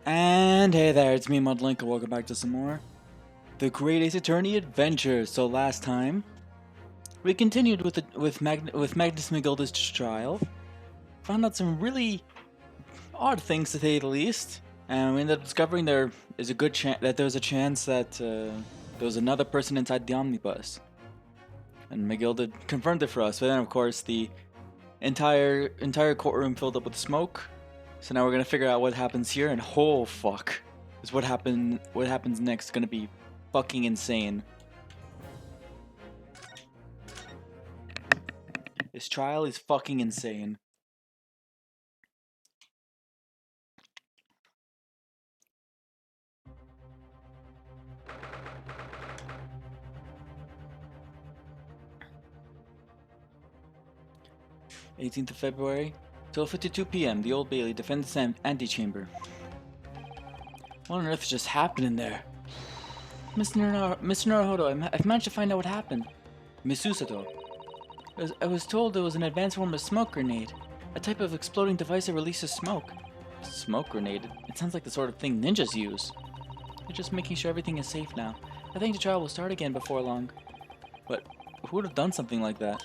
And hey there, it's me Mudlink, and welcome back to some more The Great Ace Attorney Adventure. So last time, we continued with Magnus McGilda's trial, found out some really odd things to say the least, and we ended up discovering there is a good chance that there's a chance that there was another person inside the omnibus. And McGilda confirmed it for us, but then of course the entire courtroom filled up with smoke. So now we're gonna figure out what happens here, and oh fuck, is what happens next gonna be fucking insane. This trial is fucking insane. '18th of February, 12:52 p.m. The Old Bailey Defendant's Antechamber. What on earth just happened in there? Mr. Naruhodo, I've managed to find out what happened. Miss Usato. I was told it was an advanced form of smoke grenade, a type of exploding device that releases smoke. Smoke grenade? It sounds like the sort of thing ninjas use. They're just making sure everything is safe now. I think the trial will start again before long. But who would have done something like that?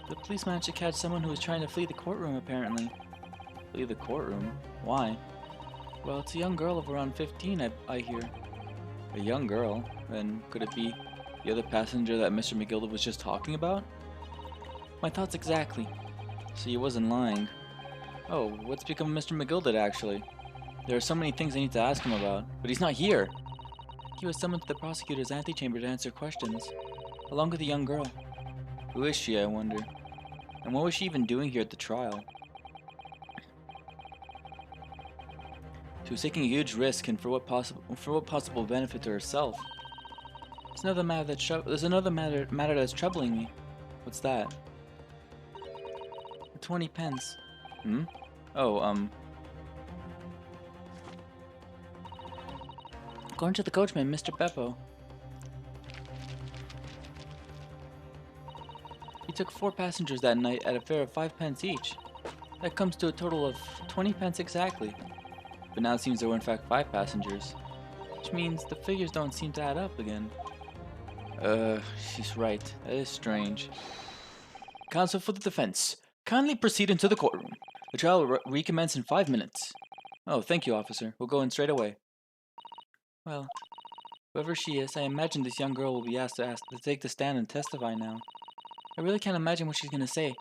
The police managed to catch someone who was trying to flee the courtroom, apparently. Flee the courtroom? Why? Well, it's a young girl of around 15, I hear. A young girl? Then could it be the other passenger that Mr. McGilda was just talking about? My thoughts exactly. See, he wasn't lying. Oh, what's become of Mr. McGilda, actually? There are so many things I need to ask him about, but he's not here. He was summoned to the prosecutor's antechamber to answer questions, along with a young girl. Who is she, I wonder? And what was she even doing here at the trial? She was taking a huge risk, and for what possible benefit to herself? There's another matter that's troubling me. What's that? 20 pence. Hmm? Oh, According to the coachman, Mr. Beppo. He took 4 passengers that night at a fare of 5 pence each. That comes to a total of 20 pence exactly. But now it seems there were in fact 5 passengers. Which means the figures don't seem to add up again. She's right. That is strange. Counsel for the defense. Kindly proceed into the courtroom. The trial will recommence in 5 minutes. Oh, thank you, officer. We'll go in straight away. Well, whoever she is, I imagine this young girl will be asked to take the stand and testify now. I really can't imagine what she's going to say,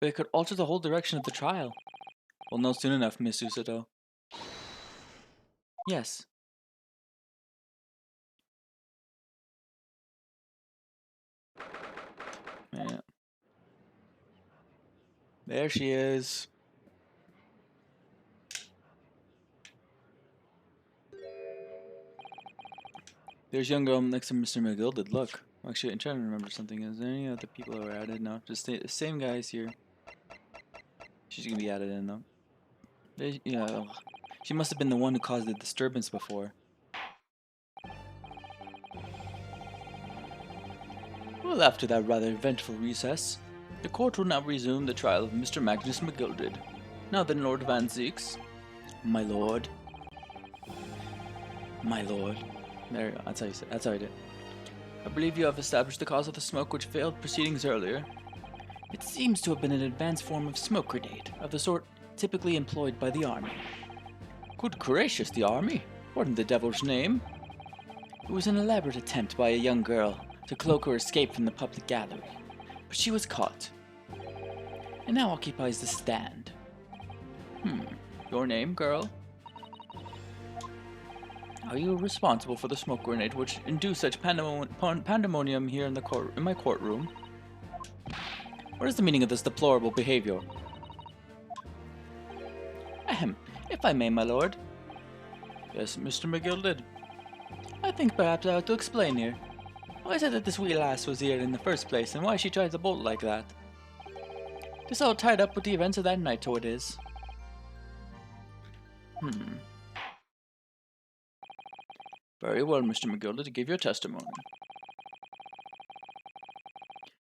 but it could alter the whole direction of the trial. We'll know soon enough, Miss Usato. Yes. Yeah. There she is. There's young girl next to Mr. McGilda. Look. Actually, I'm trying to remember something. Is there any other people that were added? No, just the same guys here. She's gonna be added in though. Yeah, she must have been the one who caused the disturbance before. Well, after that rather eventful recess, the court will now resume the trial of Mr. Magnus McGilda. Now then, Lord Van Zeeks. My lord. My lord. There you go. That's how you did. I believe you have established the cause of the smoke which failed proceedings earlier. It seems to have been an advanced form of smoke grenade, of the sort typically employed by the army. Good gracious, the army? What in the devil's name? It was an elaborate attempt by a young girl to cloak her escape from the public gallery, but she was caught, and now occupies the stand. Your name, girl? Are you responsible for the smoke grenade which induced such pandemonium here in my courtroom? What is the meaning of this deplorable behavior? Ahem, if I may, my lord. Yes, Mr. McGilda. I think perhaps I ought to explain here. Why is it that this wee lass was here in the first place, and why she tried to bolt like that? This all tied up with the events of that night, so it is. Very well, Mr. McGilda, to give your testimony.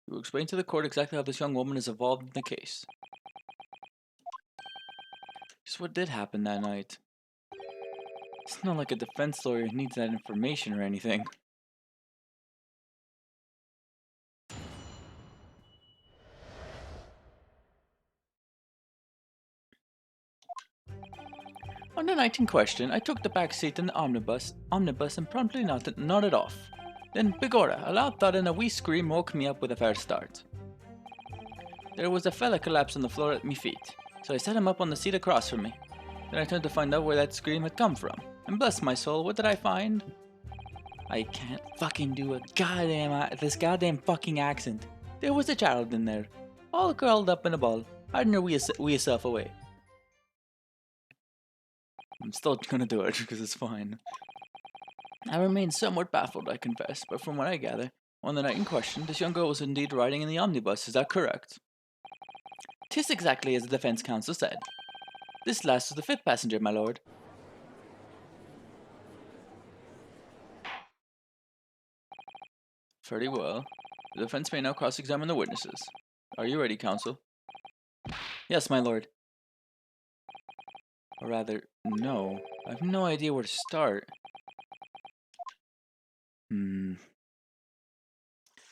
You will explain to the court exactly how this young woman is involved in the case. Just what did happen that night? It's not like a defense lawyer needs that information or anything. On the night in question, I took the back seat in the omnibus and promptly nodded off. Then, begorra, a loud thud and a wee scream woke me up with a fair start. There was a fella collapsed on the floor at me feet, so I set him up on the seat across from me. Then I turned to find out where that scream had come from, and bless my soul, what did I find? I can't fucking do this goddamn fucking accent. There was a child in there, all curled up in a ball, hiding her wee self away. I'm still gonna do it because it's fine. I remain somewhat baffled, I confess, but from what I gather, on the night in question, this young girl was indeed riding in the omnibus. Is that correct? 'Tis exactly as the defense counsel said. This last was the 5th passenger, my lord. Very well. The defense may now cross-examine the witnesses. Are you ready, counsel? Yes, my lord. Or rather, no. I have no idea where to start.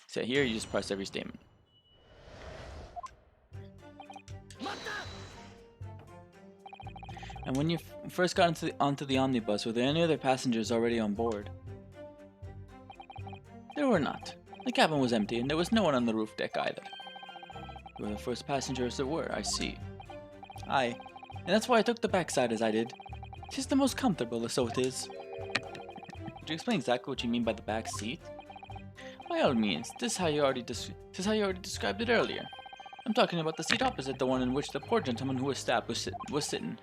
So here you just press every statement. And when you first got onto the omnibus, were there any other passengers already on board? There were not. The cabin was empty, and there was no one on the roof deck either. You were the first passengers there were, I see. Aye, and that's why I took the backside as I did. 'Tis the most comfortable, so it is. Could you explain exactly what you mean by the back seat? By all means, this is how you already described it earlier. I'm talking about the seat opposite the one in which the poor gentleman who was stabbed was sitting.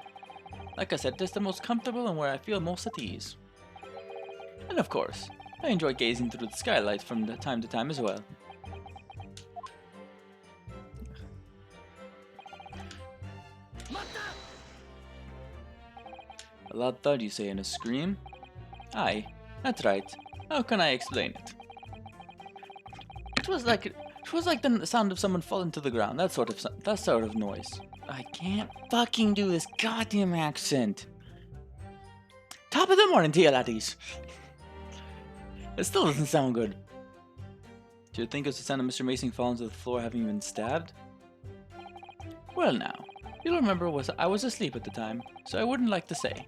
Like I said, this is the most comfortable and where I feel most at ease. And of course, I enjoy gazing through the skylight from time to time as well. A loud thud, you say, and a scream? Aye, that's right. How can I explain it? It was like the sound of someone falling to the ground. That sort of noise. I can't fucking do this goddamn accent. Top of the morning to you, laddies. It still doesn't sound good. Do you think it's the sound of Mr. Mason falling to the floor having been stabbed? Well now, you'll remember I was asleep at the time, so I wouldn't like to say.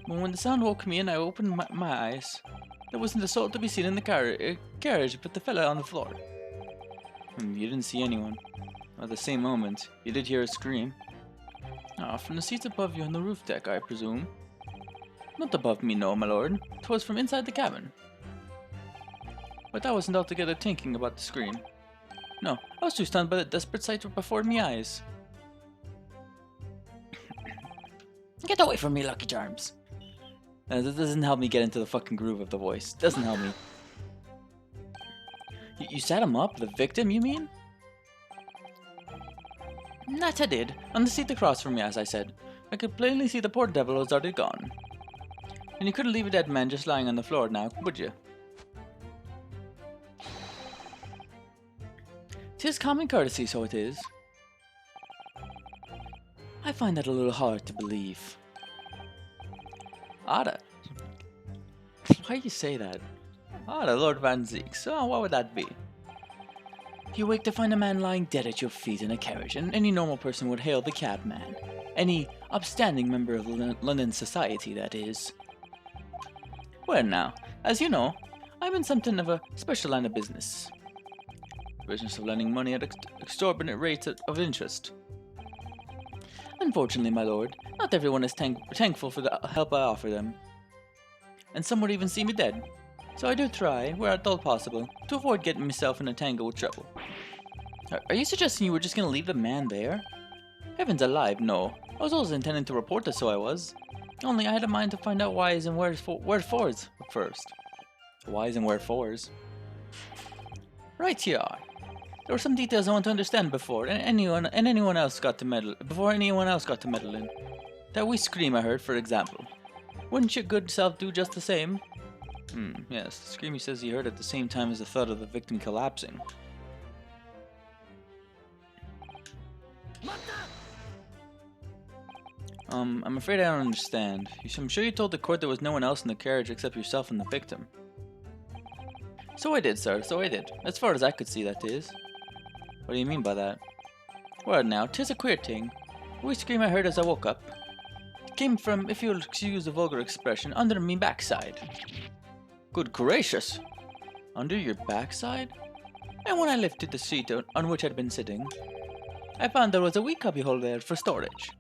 But when the sound woke me and I opened my eyes, there wasn't a soul to be seen in the carriage but the fella on the floor. You didn't see anyone. At the same moment, you did hear a scream. From the seats above you on the roof deck, I presume. Not above me, no, my lord. 'Twas from inside the cabin. But I wasn't altogether thinking about the scream. No, I was too stunned by the desperate sight before me eyes. Get away from me, Lucky Charms. That doesn't help me get into the fucking groove of the voice. Doesn't help me. You sat him up? The victim, you mean? That I did. On the seat across from me, as I said. I could plainly see the poor devil was already gone. And you couldn't leave a dead man just lying on the floor now, would you? 'Tis common courtesy, so it is. I find that a little hard to believe. Ada. Why you say that? Ada, Lord Van Zeek. So what would that be? You wake to find a man lying dead at your feet in a carriage, and any normal person would hail the cabman. Any upstanding member of London society, that is. Well now, as you know, I'm in something of a special line of business. Business of lending money at exorbitant rates of interest. Unfortunately, my lord, not everyone is thankful for the help I offer them. And some would even see me dead. So I do try, where at all possible, to avoid getting myself in a tangle with trouble. Are you suggesting you were just going to leave the man there? Heavens alive, no. I was always intending to report it, so I was. Only I had a mind to find out whys and wherefores first. Whys and wherefores? Right here are. There were some details I want to understand before anyone else got to meddle in. That wee scream I heard, for example. Wouldn't your good self do just the same? Yes, the scream he says he heard at the same time as the thud of the victim collapsing. I'm afraid I don't understand. I'm sure you told the court there was no one else in the carriage except yourself and the victim. So I did, sir, so I did. As far as I could see, that is. What do you mean by that? Well, now, 'tis a queer thing. The wee scream I heard as I woke up came from, if you'll excuse the vulgar expression, under me backside. Good gracious! Under your backside? And when I lifted the seat on which I'd been sitting, I found there was a wee cubbyhole there for storage.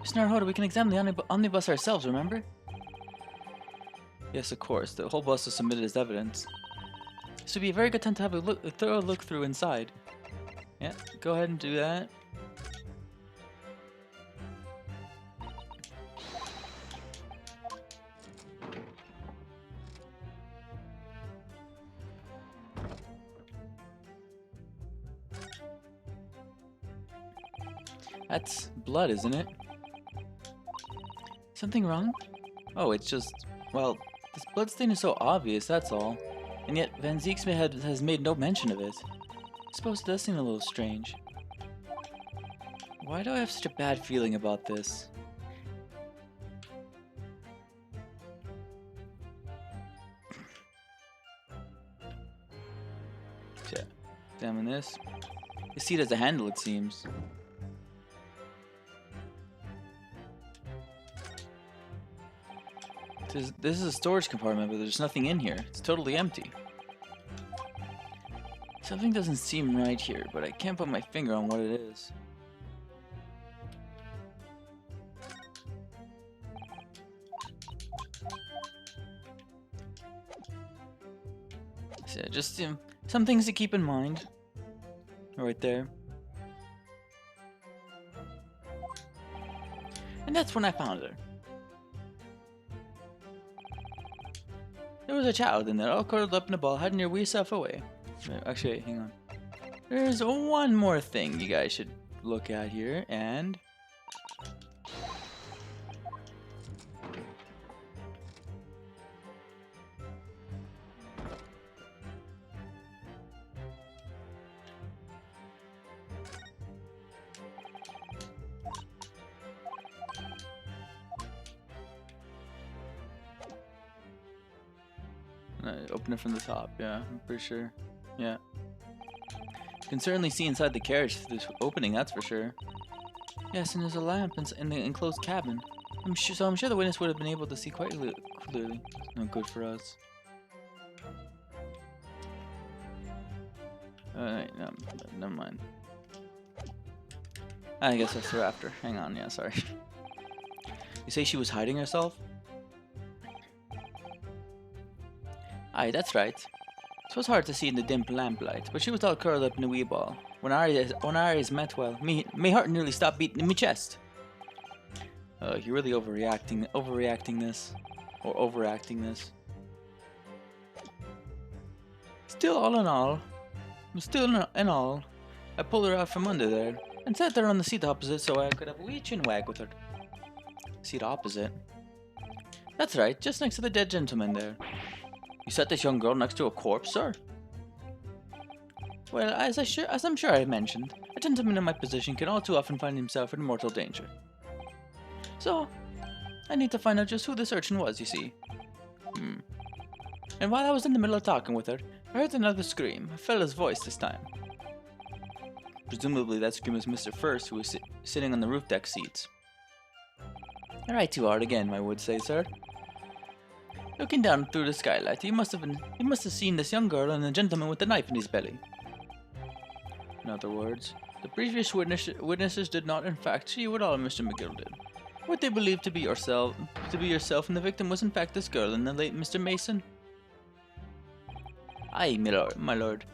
Mr. Narhoda, we can examine the omnibus ourselves, remember? Yes, of course. The whole bus was submitted as evidence. This would be a very good time to have a thorough look through inside. Yeah, go ahead and do that. That's blood, isn't it? Something wrong? Oh, it's just, well, this bloodstain is so obvious, that's all. And yet Van Zieks has made no mention of it. I suppose it does seem a little strange. Why do I have such a bad feeling about this? Yeah. Examine this. You see it as a handle, it seems. This is a storage compartment, but there's nothing in here. It's totally empty. Something doesn't seem right here, but I can't put my finger on what it is. So yeah, just some things to keep in mind. Right there. And that's when I found her. There was a child in there, all curled up in a ball, hiding your wee self away. Actually, hang on. There's one more thing you guys should look at here, and... open it from the top, yeah, I'm pretty sure. Yeah. You can certainly see inside the carriage through this opening, that's for sure. Yes, and there's a lamp in the enclosed cabin. I'm sure the witness would have been able to see quite clearly. No good for us. Alright, no, never mind. I guess that's the raptor. Hang on, yeah, sorry. You say she was hiding herself? Aye, that's right. It was hard to see in the dim lamplight, but she was all curled up in a wee ball. When our eyes met, well, me heart nearly stopped beating in my chest. You're really overreacting this. Still in all, I pulled her out from under there, and sat there on the seat opposite so I could have a wee chin wag with her. Seat opposite? That's right, just next to the dead gentleman there. You set this young girl next to a corpse, sir? Well, as I'm sure I mentioned, a gentleman in my position can all too often find himself in mortal danger. So, I need to find out just who this urchin was, you see. And while I was in the middle of talking with her, I heard another scream, a fella's voice this time. Presumably that scream was Mr. First, who was sitting on the roof deck seats. Right too hard again, I would say, sir. Looking down through the skylight, he must have seen this young girl and a gentleman with a knife in his belly. In other words, the previous witnesses did not, in fact, see what all Mr. McGill did. What they believed to be yourself and the victim was in fact this girl and the late Mr. Mason. Aye, my lord.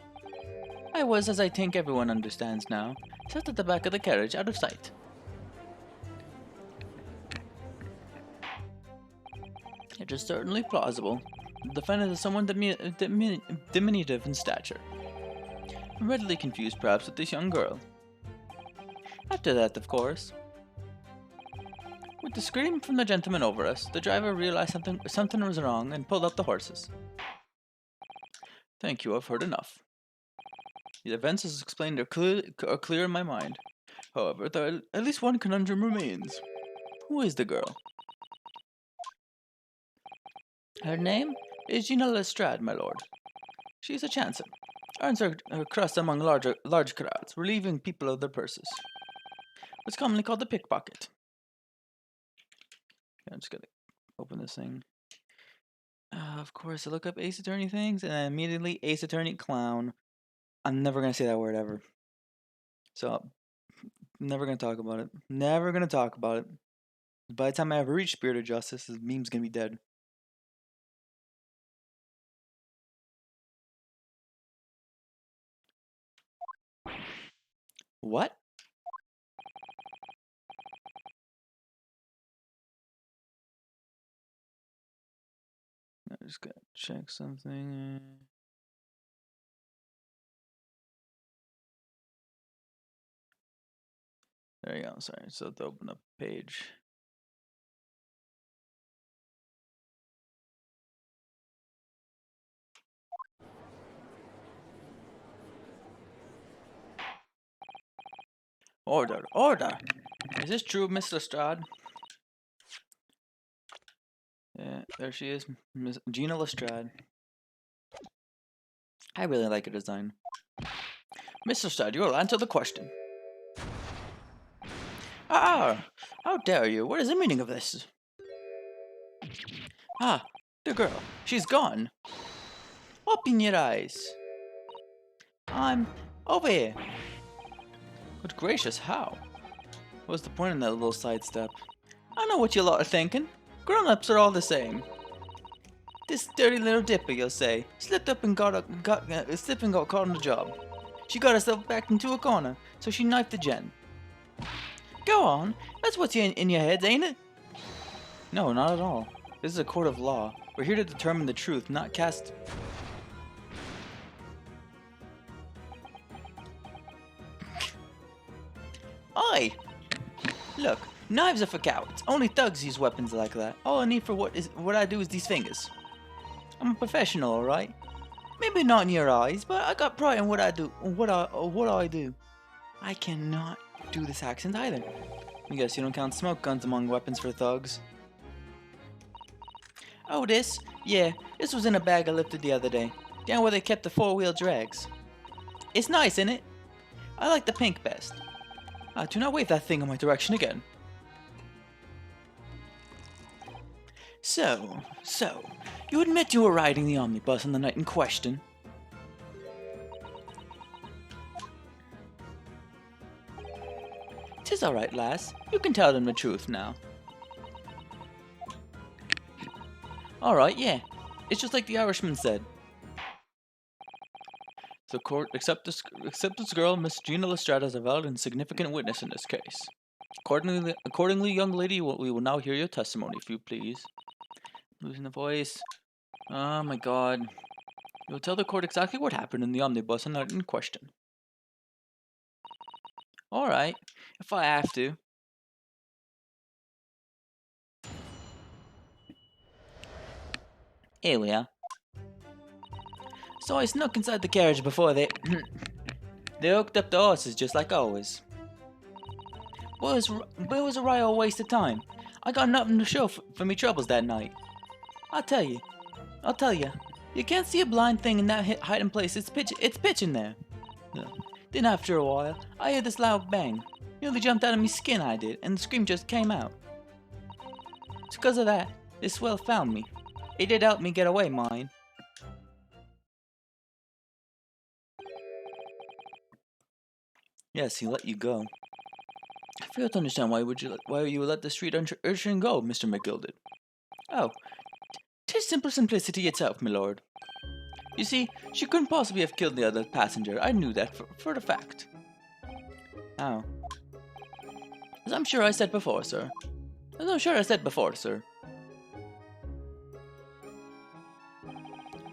I was, as I think everyone understands now, sat at the back of the carriage, out of sight. It is certainly plausible. The defendant is someone diminutive in stature. I'm readily confused, perhaps, with this young girl. After that, of course. With the scream from the gentleman over us, the driver realized something was wrong and pulled up the horses. Thank you, I've heard enough. The events as explained are clear in my mind. However, at least one conundrum remains. Who is the girl? Her name is Gina Lestrade, my lord. She's a chancer. Earns her crust among large crowds, relieving people of their purses. What's commonly called the pickpocket. Okay, I'm just gonna open this thing. Of course, I look up Ace Attorney things, and then immediately Ace Attorney Clown. I'm never gonna say that word ever. So, I'm never gonna talk about it. Never gonna talk about it. By the time I ever reach Spirit of Justice, this meme's gonna be dead. What? I just gotta check something. There you go. Sorry, so to open up a page. Order, order! Is this true, Miss Lestrade? Yeah, there she is, Miss Gina Lestrade. I really like her design. Miss Lestrade, you will answer the question. Ah! How dare you? What is the meaning of this? Ah, the girl. She's gone. Open your eyes. I'm over here. Good gracious, how? What was the point in that little sidestep? I know what you lot are thinking. Grown-ups are all the same. This dirty little dipper, you'll say, slipped up and got caught on the job. She got herself backed into a corner, so she knifed the gen. Go on, that's what's in your heads, ain't it? No, not at all. This is a court of law. We're here to determine the truth, not cast... Oi! Look, knives are for cowards. Only thugs use weapons like that. All I need for what I do is these fingers. I'm a professional, alright? Maybe not in your eyes, but I got pride in what I do. What I do. I cannot do this accent either. I guess you don't count smoke guns among weapons for thugs. Oh, this? Yeah, this was in a bag I lifted the other day. Down where they kept the four-wheel drags. It's nice, isn't it? I like the pink best. Do not wave that thing in my direction again. So, you admit you were riding the omnibus on the night in question? "'Tis all right, lass. You can tell them the truth now." All right, yeah. It's just like the Irishman said. The court accept this girl, Miss Gina Lestrade, as a valid and significant witness in this case. Accordingly, young lady, we will now hear your testimony, if you please. Losing the voice. Oh my god. You will tell the court exactly what happened in the omnibus and not in question. Alright, if I have to. Here we are. So I snuck inside the carriage before they hooked up the horses just like always. But it was a real waste of time. I got nothing to show for me troubles that night. I'll tell you. You can't see a blind thing in that hiding place. It's pitch in there. Then after a while, I heard this loud bang. Nearly jumped out of me skin, I did, and the scream just came out. It's because of that, this swell found me. It did help me get away, mind. Yes, he let you go. I fail to understand why you would let the street urchin go, Mr. McGilded. Oh, 'tis simple simplicity itself, my lord. You see, she couldn't possibly have killed the other passenger. I knew that for the fact. How? As I'm sure I said before, sir.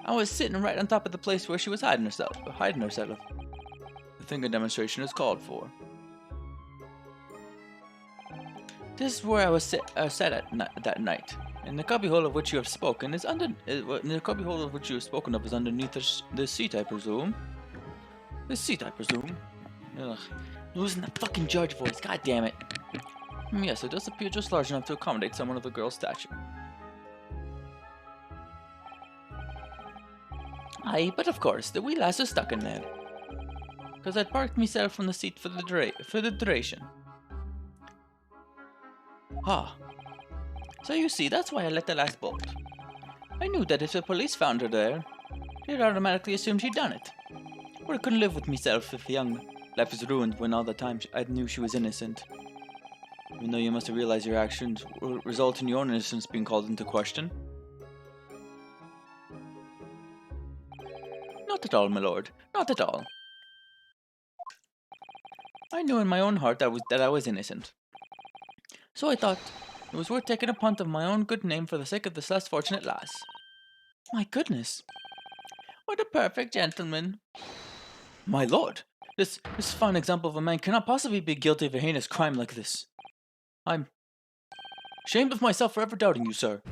I was sitting right on top of the place where she was hiding herself. The finger demonstration is called for. This is where I was sat that night. And the cubbyhole of which you have spoken is underneath the seat, I presume. Ugh, losing the fucking judge voice. God damn it. Yes, it does appear just large enough to accommodate someone of the girl's stature. Aye, but of course, the wee lass is stuck in there. Because I'd parked myself from the seat for the duration. Ah, so you see, that's why I let the lass bolt. I knew that if the police found her there, they'd automatically assume she'd done it. Or I couldn't live with myself if the young life was ruined when all the time I knew she was innocent. Even though you must have realized your actions will result in your own innocence being called into question. Not at all, my lord. Not at all. I knew in my own heart that I was innocent. So I thought it was worth taking a punt of my own good name for the sake of this less fortunate lass. My goodness. What a perfect gentleman. My lord, this fine example of a man cannot possibly be guilty of a heinous crime like this. I'm ashamed of myself for ever doubting you, sir.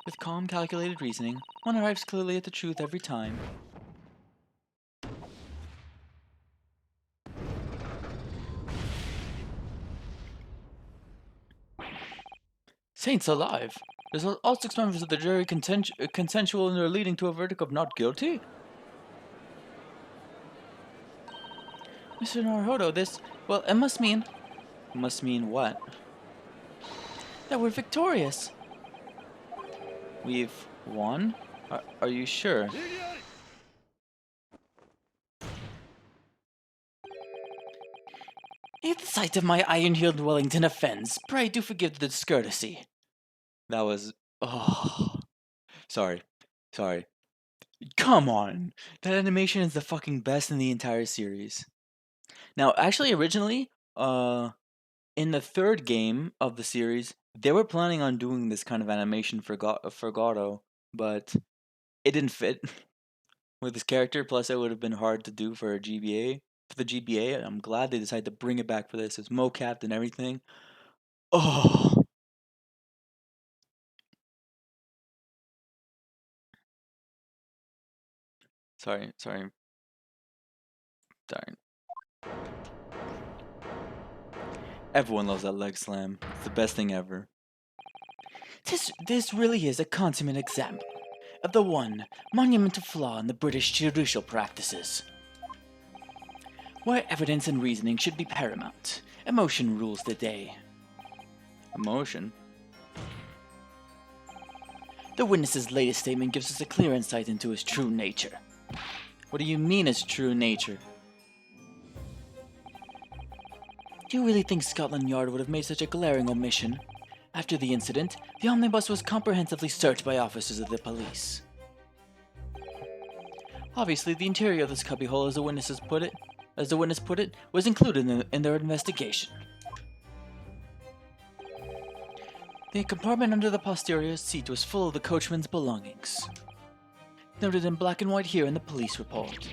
With calm, calculated reasoning, one arrives clearly at the truth every time. Saints alive! Is all 6 members of the jury consensual in their leading to a verdict of not guilty? Mr. Naruhodo, well, it must mean... Must mean what? That we're victorious. We've won? Are you sure? If the sight of my iron-heeled Wellington offends, pray do forgive the discourtesy. That was... Oh... Sorry. Come on! That animation is the fucking best in the entire series. Now, actually, originally, in the 3rd game of the series, they were planning on doing this kind of animation for Gato, but it didn't fit with his character. Plus, it would have been hard to do for a GBA. For the GBA, I'm glad they decided to bring it back for this. It's mocapped and everything. Oh! Sorry. Darn. Everyone loves that leg slam. It's the best thing ever. This really is a consummate example of the one monumental flaw in the British judicial practices. Where evidence and reasoning should be paramount, emotion rules the day. Emotion? The witness's latest statement gives us a clear insight into his true nature. What do you mean his true nature? Do you really think Scotland Yard would have made such a glaring omission? After the incident, the omnibus was comprehensively searched by officers of the police. Obviously, the interior of this cubbyhole, as the witness put it, was included in their investigation. The compartment under the posterior seat was full of the coachman's belongings. Noted in black and white here in the police report.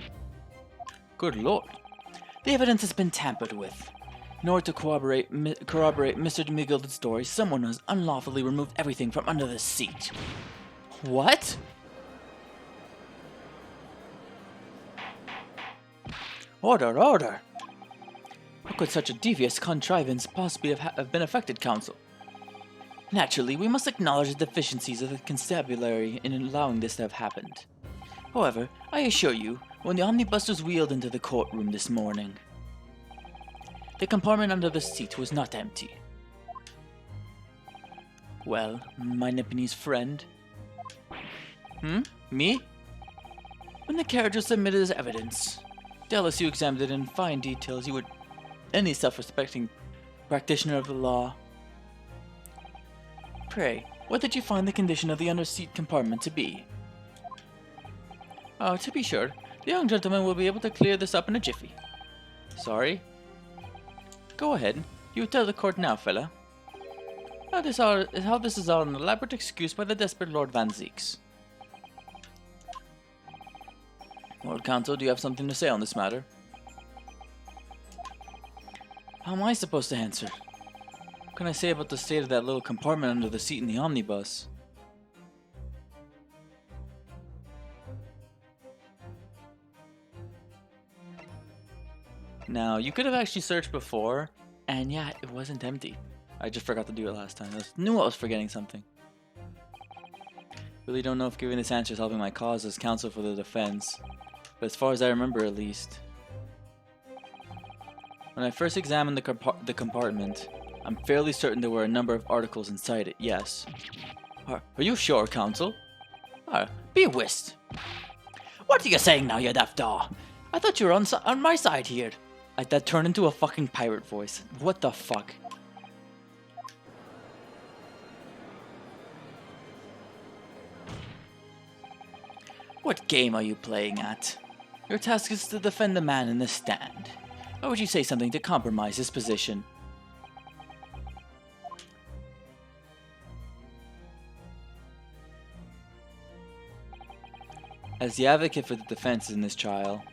Good lord. The evidence has been tampered with. In order to corroborate Mr. DeMiguel's story, someone has unlawfully removed everything from under the seat. What? Order! How could such a devious contrivance possibly have been effected, counsel? Naturally, we must acknowledge the deficiencies of the constabulary in allowing this to have happened. However, I assure you, when the omnibus was wheeled into the courtroom this morning, the compartment under the seat was not empty. Well, my Nipponese friend. Me? When the carriage was submitted as evidence, doubtless you examined it in fine detail as you would any self-respecting practitioner of the law. Pray, what did you find the condition of the under-seat compartment to be? To be sure, the young gentleman will be able to clear this up in a jiffy. Sorry? Go ahead. You tell the court now, fella. How this is all an elaborate excuse by the desperate Lord Van Zeeks. Lord Counsel, do you have something to say on this matter? How am I supposed to answer? What can I say about the state of that little compartment under the seat in the omnibus? Now, you could have actually searched before, and yeah, it wasn't empty. I just forgot to do it last time. I knew I was forgetting something. Really don't know if giving this answer is helping my cause as counsel for the defense, but as far as I remember at least. When I first examined the compartment, I'm fairly certain there were a number of articles inside it, yes. Are you sure, counsel? Be whist. What are you saying now, you daft daw? I thought you were on my side here. That turned into a fucking pirate voice. What the fuck? What game are you playing at? Your task is to defend the man in the stand. Why would you say something to compromise his position? As the advocate for the defense in this trial,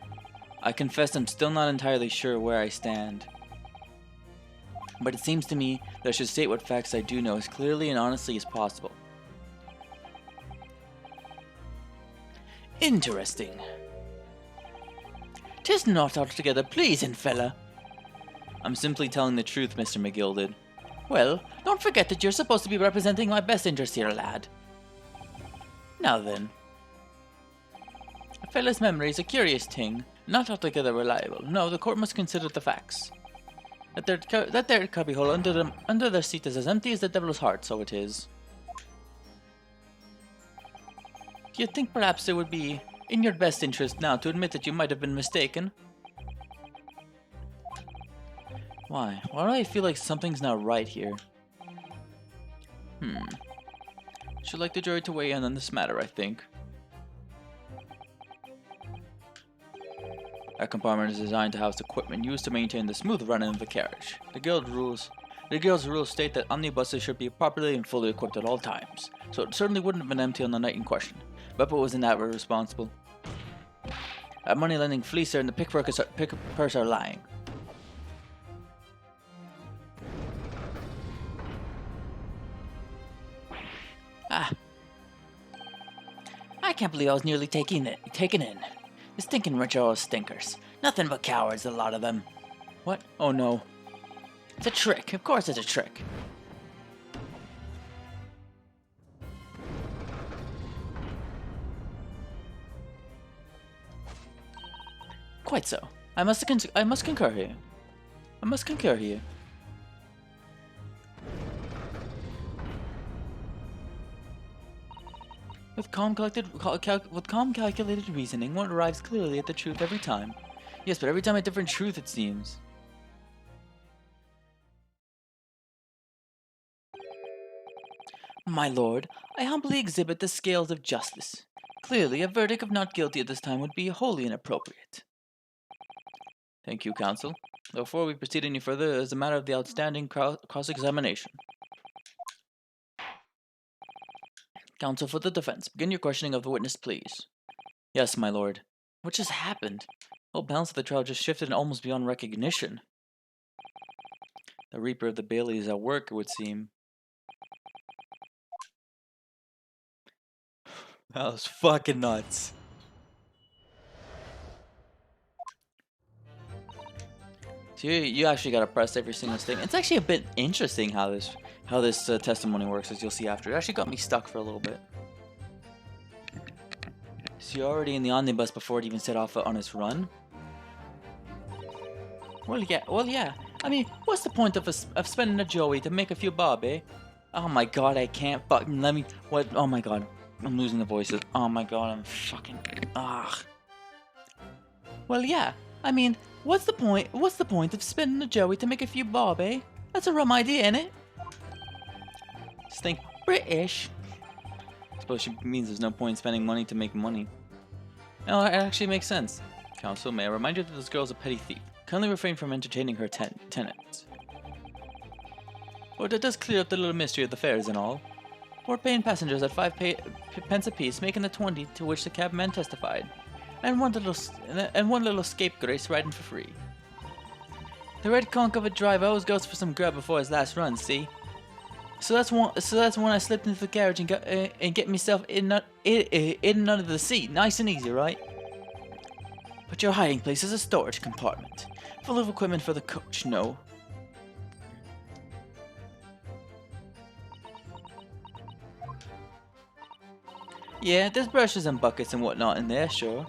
I confess I'm still not entirely sure where I stand. But it seems to me that I should state what facts I do know as clearly and honestly as possible. Interesting. 'Tis not altogether pleasing, fella. I'm simply telling the truth, Mr. McGilded. Well, don't forget that you're supposed to be representing my best interest here, lad. Now then. A fella's memory is a curious thing, not altogether reliable. No, the court must consider the facts. That there cubbyhole under their seat is as empty as the devil's heart, so it is. Do you think perhaps it would be in your best interest now to admit that you might have been mistaken? Why? Why do I feel like something's not right here? Should like the jury to weigh in on this matter, I think. Our compartment is designed to house equipment used to maintain the smooth running of the carriage. The guild's rules state that omnibuses should be properly and fully equipped at all times, so it certainly wouldn't have been empty on the night in question. But was in that way responsible. A money-lending fleecer and the pick-purse are lying. I can't believe I was nearly taken in. The stinking rich are all stinkers. Nothing but cowards, a lot of them. What? Oh no. It's a trick. Of course it's a trick. Quite so. I must concur here. With calm, calculated reasoning, one arrives clearly at the truth every time. Yes, but every time a different truth, it seems. My lord, I humbly exhibit the scales of justice. Clearly, a verdict of not guilty at this time would be wholly inappropriate. Thank you, counsel. Before we proceed any further, as a matter of the outstanding cross-examination. Counsel for the defense, begin your questioning of the witness, please. Yes, my lord. What just happened? The whole balance of the trial just shifted almost beyond recognition. The Reaper of the Bailey is at work, it would seem. That was fucking nuts. So you actually gotta press every single thing. It's actually a bit interesting how this testimony works, as you'll see after. It actually got me stuck for a little bit. So you're already in the omnibus before it even set off on its run? Well, yeah. I mean, what's the point of spending a joey to make a few bob, eh? Oh my god, I can't fucking what? Oh my god, I'm losing the voices. Oh my god, I'm fucking Well, yeah. I mean, what's the point? What's the point of spending a joey to make a few bob, eh? That's a rum idea, innit? Just think British. I suppose she means there's no point in spending money to make money. No, it actually makes sense. Counsel, may I remind you that this girl is a petty thief. Kindly refrain from entertaining her tenants. But it does clear up the little mystery of the fares and all. We're paying passengers at 5 pence apiece, making the 20 to which the cabman testified, and one little scapegrace riding for free. The red conch of a driver always goes for some grub before his last run. See? So that's when I slipped into the carriage and get myself in and under the seat, nice and easy, right? But your hiding place is a storage compartment, full of equipment for the coach, no? Yeah, there's brushes and buckets and whatnot in there, sure.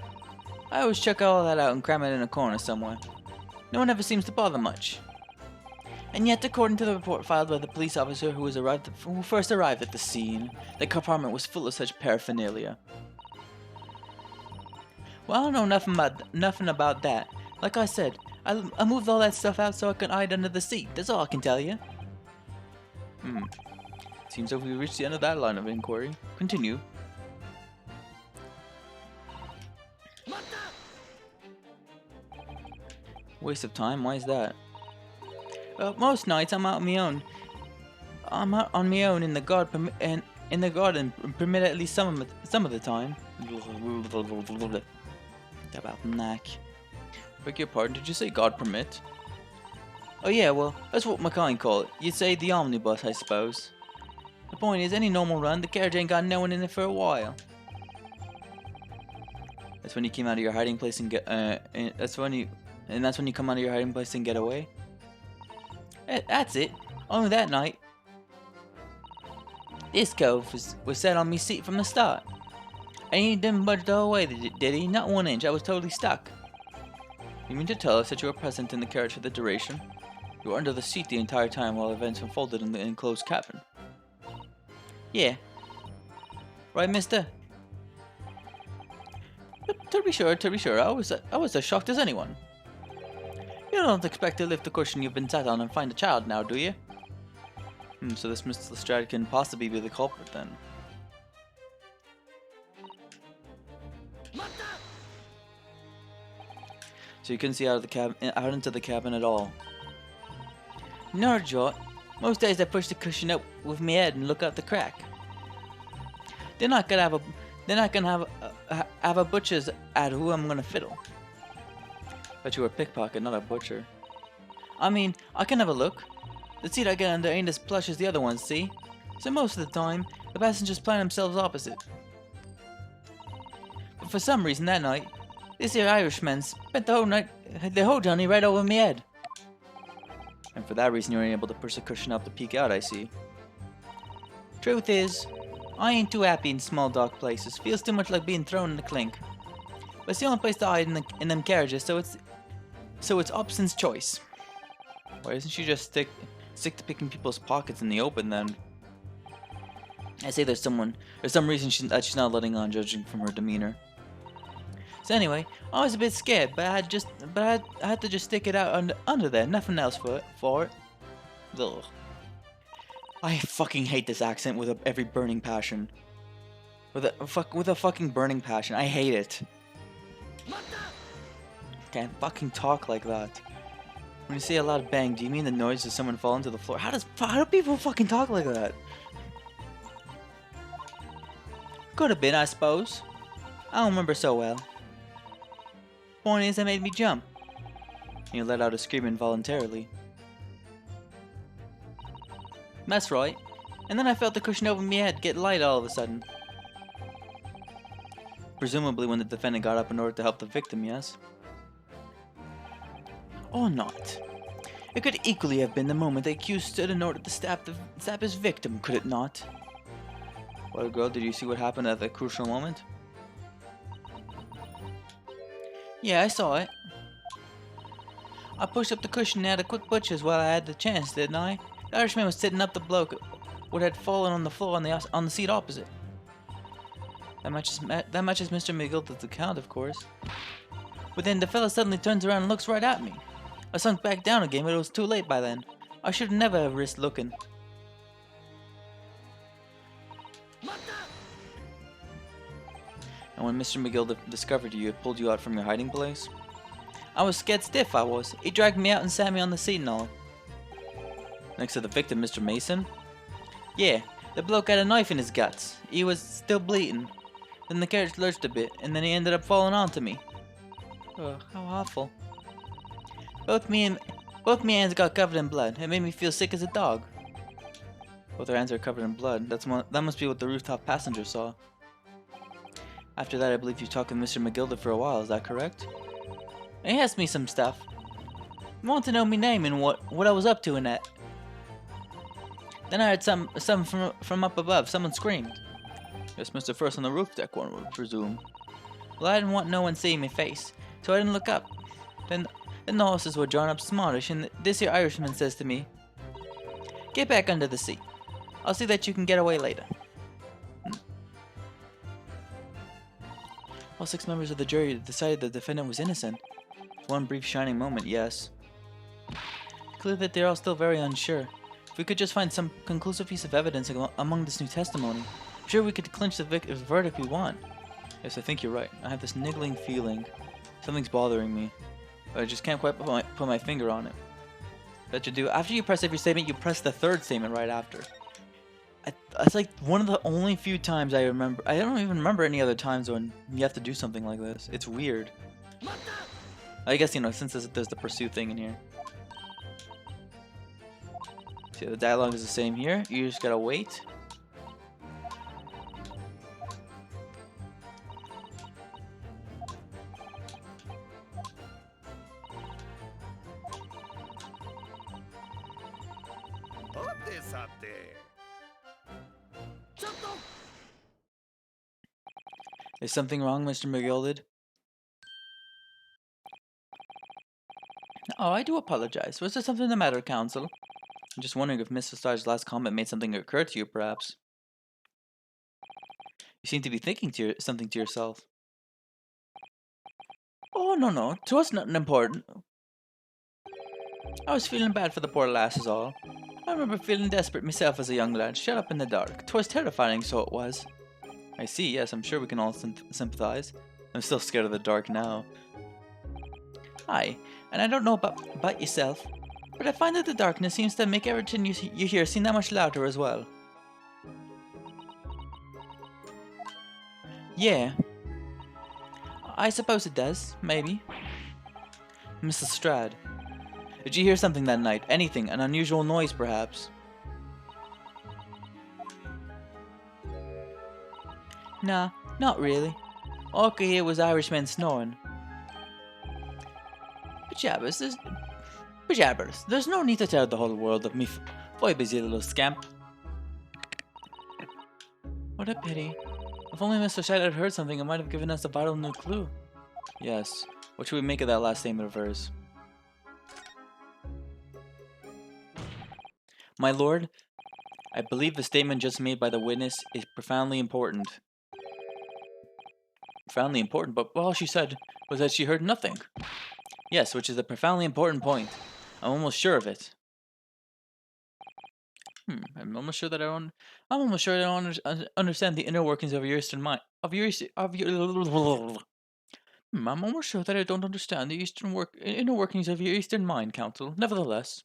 I always check all that out and cram it in a corner somewhere. No one ever seems to bother much. And yet, according to the report filed by the police officer who first arrived at the scene, the compartment was full of such paraphernalia. Well, I don't know nothing about that. Like I said, I moved all that stuff out so I could hide under the seat. That's all I can tell you. Seems like we reached the end of that line of inquiry. Continue. Waste of time? Why is that? Most nights I'm out on my own. I'm out on my own in the garden and permit at least some of the time. About knack. Beg your pardon, did you say God permit? Oh yeah, well, that's what my kind call it. You'd say the omnibus, I suppose. The point is, any normal run, the carriage ain't got no one in it for a while. That's when you came out of your hiding place and that's when you come out of your hiding place and get away. That's it. Only that night. This cove was set on me seat from the start. And he didn't budge the whole way, did he? Not 1 inch. I was totally stuck. You mean to tell us that you were present in the carriage for the duration? You were under the seat the entire time while events unfolded in the enclosed cabin. Yeah. Right, mister? But to be sure, I was as shocked as anyone. You don't expect to lift the cushion you've been sat on and find a child now, do you? So this Mr. Lestrade can possibly be the culprit then. So you couldn't see out into the cabin at all. No, Jot. Most days I push the cushion up with my head and look out the crack. They're not gonna have a butcher's at who I'm gonna fiddle. But you were a pickpocket, not a butcher. I mean, I can have a look. The seat I get under ain't as plush as the other ones, see? So most of the time, the passengers plan themselves opposite. But for some reason that night, this here Irishman spent the whole journey right over my head. And for that reason you weren't able to push the cushion up to peek out, I see. Truth is, I ain't too happy in small dark places. Feels too much like being thrown in the clink. But it's the only place to hide in them carriages, so it's Upson's choice. Why doesn't she just stick to picking people's pockets in the open then? I say there's some reason that she's not letting on, judging from her demeanor. So anyway, I was a bit scared, but I had to just stick it out under there, nothing else for it. Ugh. I fucking hate this accent with every burning passion. With a fucking burning passion. I hate it. Can't fucking talk like that. When you say a loud bang, do you mean the noise of someone falling to the floor? How do people fucking talk like that? Could have been, I suppose. I don't remember so well. Point is, that made me jump. You let out a scream involuntarily. That's right. And then I felt the cushion over my head get light all of a sudden. Presumably when the defendant got up in order to help the victim, yes? Or not. It could equally have been the moment the accused stood in order to stab his victim, could it not? Well, girl, did you see what happened at that crucial moment? Yeah, I saw it. I pushed up the cushion and had a quick butcher's while I had the chance, didn't I? The Irishman was sitting up the bloke what had fallen on the floor on the seat opposite. That matches Mr. McGilda's account, of course. But then the fella suddenly turns around and looks right at me. I sunk back down again, but it was too late by then. I should never have risked looking. And when Mr. McGilda discovered you, it pulled you out from your hiding place? I was scared stiff, I was. He dragged me out and sat me on the seat and all. Next to the victim, Mr. Mason? Yeah, the bloke had a knife in his guts. He was still bleeding. Then the carriage lurched a bit, and then he ended up falling onto me. Oh, how awful. Both me hands got covered in blood. It made me feel sick as a dog. Both her hands are covered in blood. That must be what the rooftop passenger saw. After that, I believe you talked with Mr. McGilda for a while, is that correct? He asked me some stuff. He wanted to know me name and what I was up to in that. Then I heard some from up above. Someone screamed. Guess Mr. First on the roof deck, one would presume. Well, I didn't want no one seeing my face, so I didn't look up. Then the horses were drawn up smallish, and this here Irishman says to me, "Get back under the seat. I'll see that you can get away later." All 6 members of the jury decided the defendant was innocent. For one brief shining moment, yes. Clear that they're all still very unsure. If we could just find some conclusive piece of evidence among this new testimony, I'm sure we could clinch the verdict we want. Yes, I think you're right. I have this niggling feeling. Something's bothering me. But I just can't quite put my finger on it. That you do. After you press every statement, you press the third statement right after. It's like one of the only few times I remember. I don't even remember any other times when you have to do something like this. It's weird. I guess, you know, since there's the pursue thing in here. See, the dialogue is the same here. You just gotta wait. Is something wrong, Mr. McGilded? Oh, I do apologize. Was there something the matter, Counsel? I'm just wondering if Mr. Starr's last comment made something occur to you, perhaps. You seem to be thinking something to yourself. Oh, no. 'Twas nothing important. I was feeling bad for the poor lass is all. I remember feeling desperate myself as a young lad, shut up in the dark. 'Twas terrifying, so it was. I see, yes, I'm sure we can all sympathize. I'm still scared of the dark now. Aye, and I don't know about yourself, but I find that the darkness seems to make everything you hear seem that much louder as well. Yeah. I suppose it does, maybe. Mrs. Strad, did you hear something that night? Anything? An unusual noise, perhaps? Nah, not really. All I could hear was Irishmen snoring. Pajabbers, there's no need to tell the whole world of me foibles, you little scamp. What a pity. If only Mr. Shad had heard something, it might have given us a vital new clue. Yes. What should we make of that last statement of hers? My lord, I believe the statement just made by the witness is profoundly important. Profoundly important, but all she said was that she heard nothing. Yes, which is a profoundly important point. I'm almost sure of it. I'm almost sure that I don't understand the inner workings of your eastern mind. I'm almost sure that I don't understand the inner workings of your eastern mind, Counsel. Nevertheless,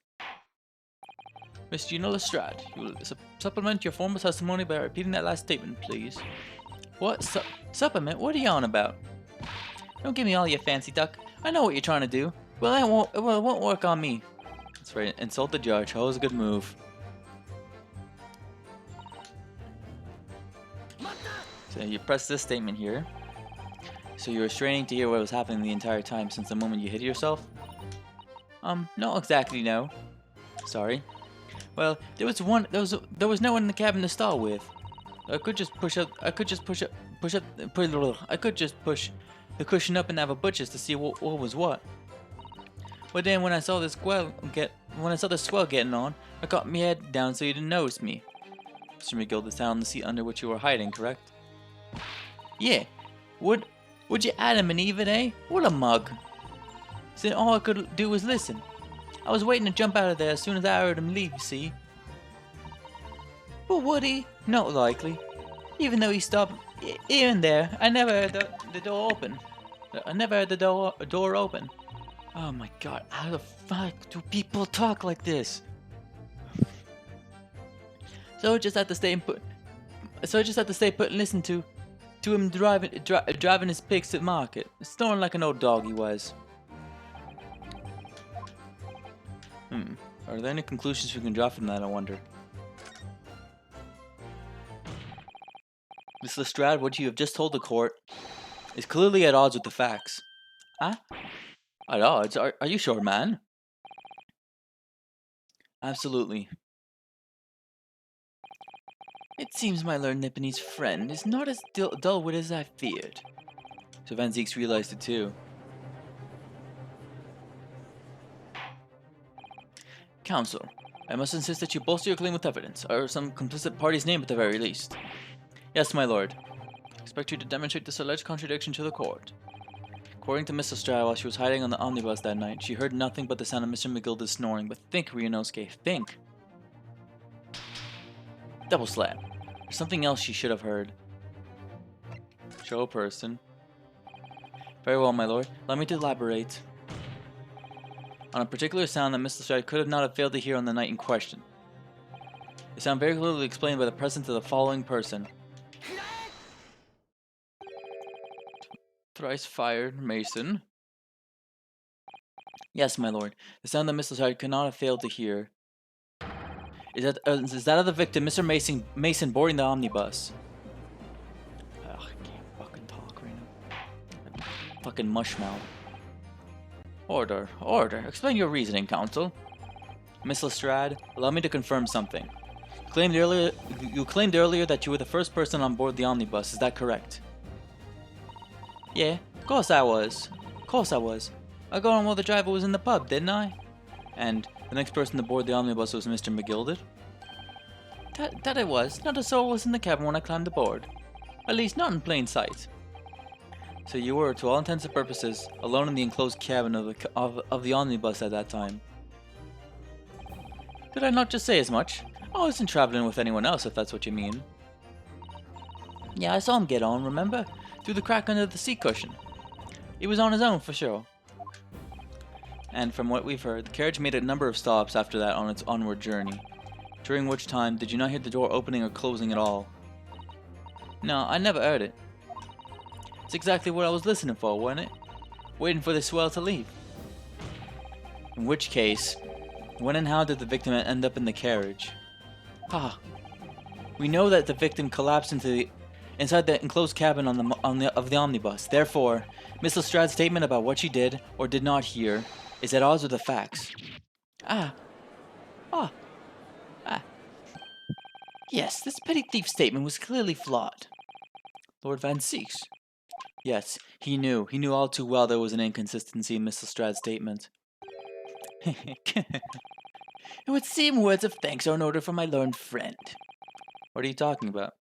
Miss Gina Lestrade, you will supplement your formal testimony by repeating that last statement, please. What? Supplement? What are you on about? Don't give me all your fancy duck. I know what you're trying to do. Well, it won't work on me. That's right. Insult the judge. Always a good move. So you press this statement here. So you were straining to hear what was happening the entire time since the moment you hit yourself? Not exactly, no. Sorry. Well, there was no one in the cabin to start with. I could just push the cushion up and have a butcher's to see what was what. But then when I saw the swell getting on, I got my head down so you didn't notice me. Mr. McGill, the sound on the seat under which you were hiding, correct? Yeah. Would you Adam and Eve it, eh? What a mug. So all I could do was listen. I was waiting to jump out of there as soon as I heard him leave, you see. But would he? Not likely. Even though he stopped here and there, I never heard the door open. I never heard the door open. Oh my god, how the fuck do people talk like this? So I just had to stay put and listen to him driving his pigs to market, snoring like an old dog he was. Are there any conclusions we can draw from that, I wonder? Miss Lestrade, what you have just told the court is clearly at odds with the facts. Huh? At odds? Are you sure, man? Absolutely. It seems my learned Nipponese friend is not as dull-witted as I feared. So Van Zieks realized it too. Counsel, I must insist that you bolster your claim with evidence, or some complicit party's name at the very least. Yes, my lord. Expect you to demonstrate this alleged contradiction to the court. According to Miss Lestrade, while she was hiding on the omnibus that night, she heard nothing but the sound of Mr. McGilda's snoring. But think, Ryunosuke, think. Double slap. There's something else she should have heard. Show a person. Very well, my lord. Allow me to elaborate on a particular sound that Miss Lestrade could not have failed to hear on the night in question. The sound very clearly explained by the presence of the following person. Thrice fired Mason. Yes, my lord. The sound that Miss Lestrade could not have failed to hear is that of the victim, Mr. Mason boarding the omnibus. Ugh, I can't fucking talk right now. Fucking mushmouth. Order. Explain your reasoning, counsel. Miss Lestrade, allow me to confirm something. You claimed earlier that you were the first person on board the omnibus. Is that correct? Yeah, of course I was. I got on while the driver was in the pub, didn't I? And the next person to board the omnibus was Mr. McGilded? That it was. Not a soul was in the cabin when I climbed aboard. At least not in plain sight. So you were, to all intents and purposes, alone in the enclosed cabin of the omnibus at that time. Did I not just say as much? I wasn't traveling with anyone else, if that's what you mean. Yeah, I saw him get on, remember? Through the crack under the seat cushion. He was on his own, for sure. And from what we've heard, the carriage made a number of stops after that on its onward journey. During which time, did you not hear the door opening or closing at all? No, I never heard it. It's exactly what I was listening for, wasn't it? Waiting for the swell to leave. In which case, when and how did the victim end up in the carriage? We know that the victim collapsed inside the enclosed cabin of the omnibus. Therefore, Miss Lestrade's statement about what she did or did not hear is at odds with the facts. Yes, this petty thief statement was clearly flawed. Lord Van Zieks. Yes, he knew all too well there was an inconsistency in Miss Lestrade's statement. It would seem words of thanks are in order for my learned friend. What are you talking about?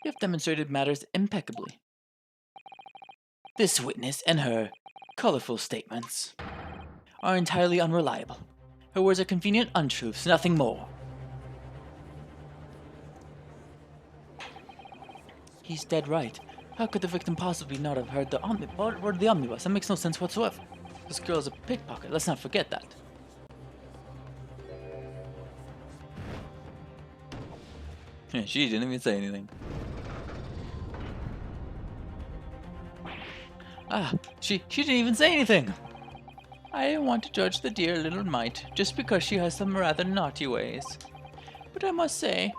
You have demonstrated matters impeccably. This witness and her colorful statements are entirely unreliable. Her words are convenient untruths, nothing more. He's dead right. How could the victim possibly not have heard the omnibus? That makes no sense whatsoever. This girl is a pickpocket, let's not forget that. She didn't even say anything. She didn't even say anything! I didn't want to judge the dear little mite, just because she has some rather naughty ways. But I must say,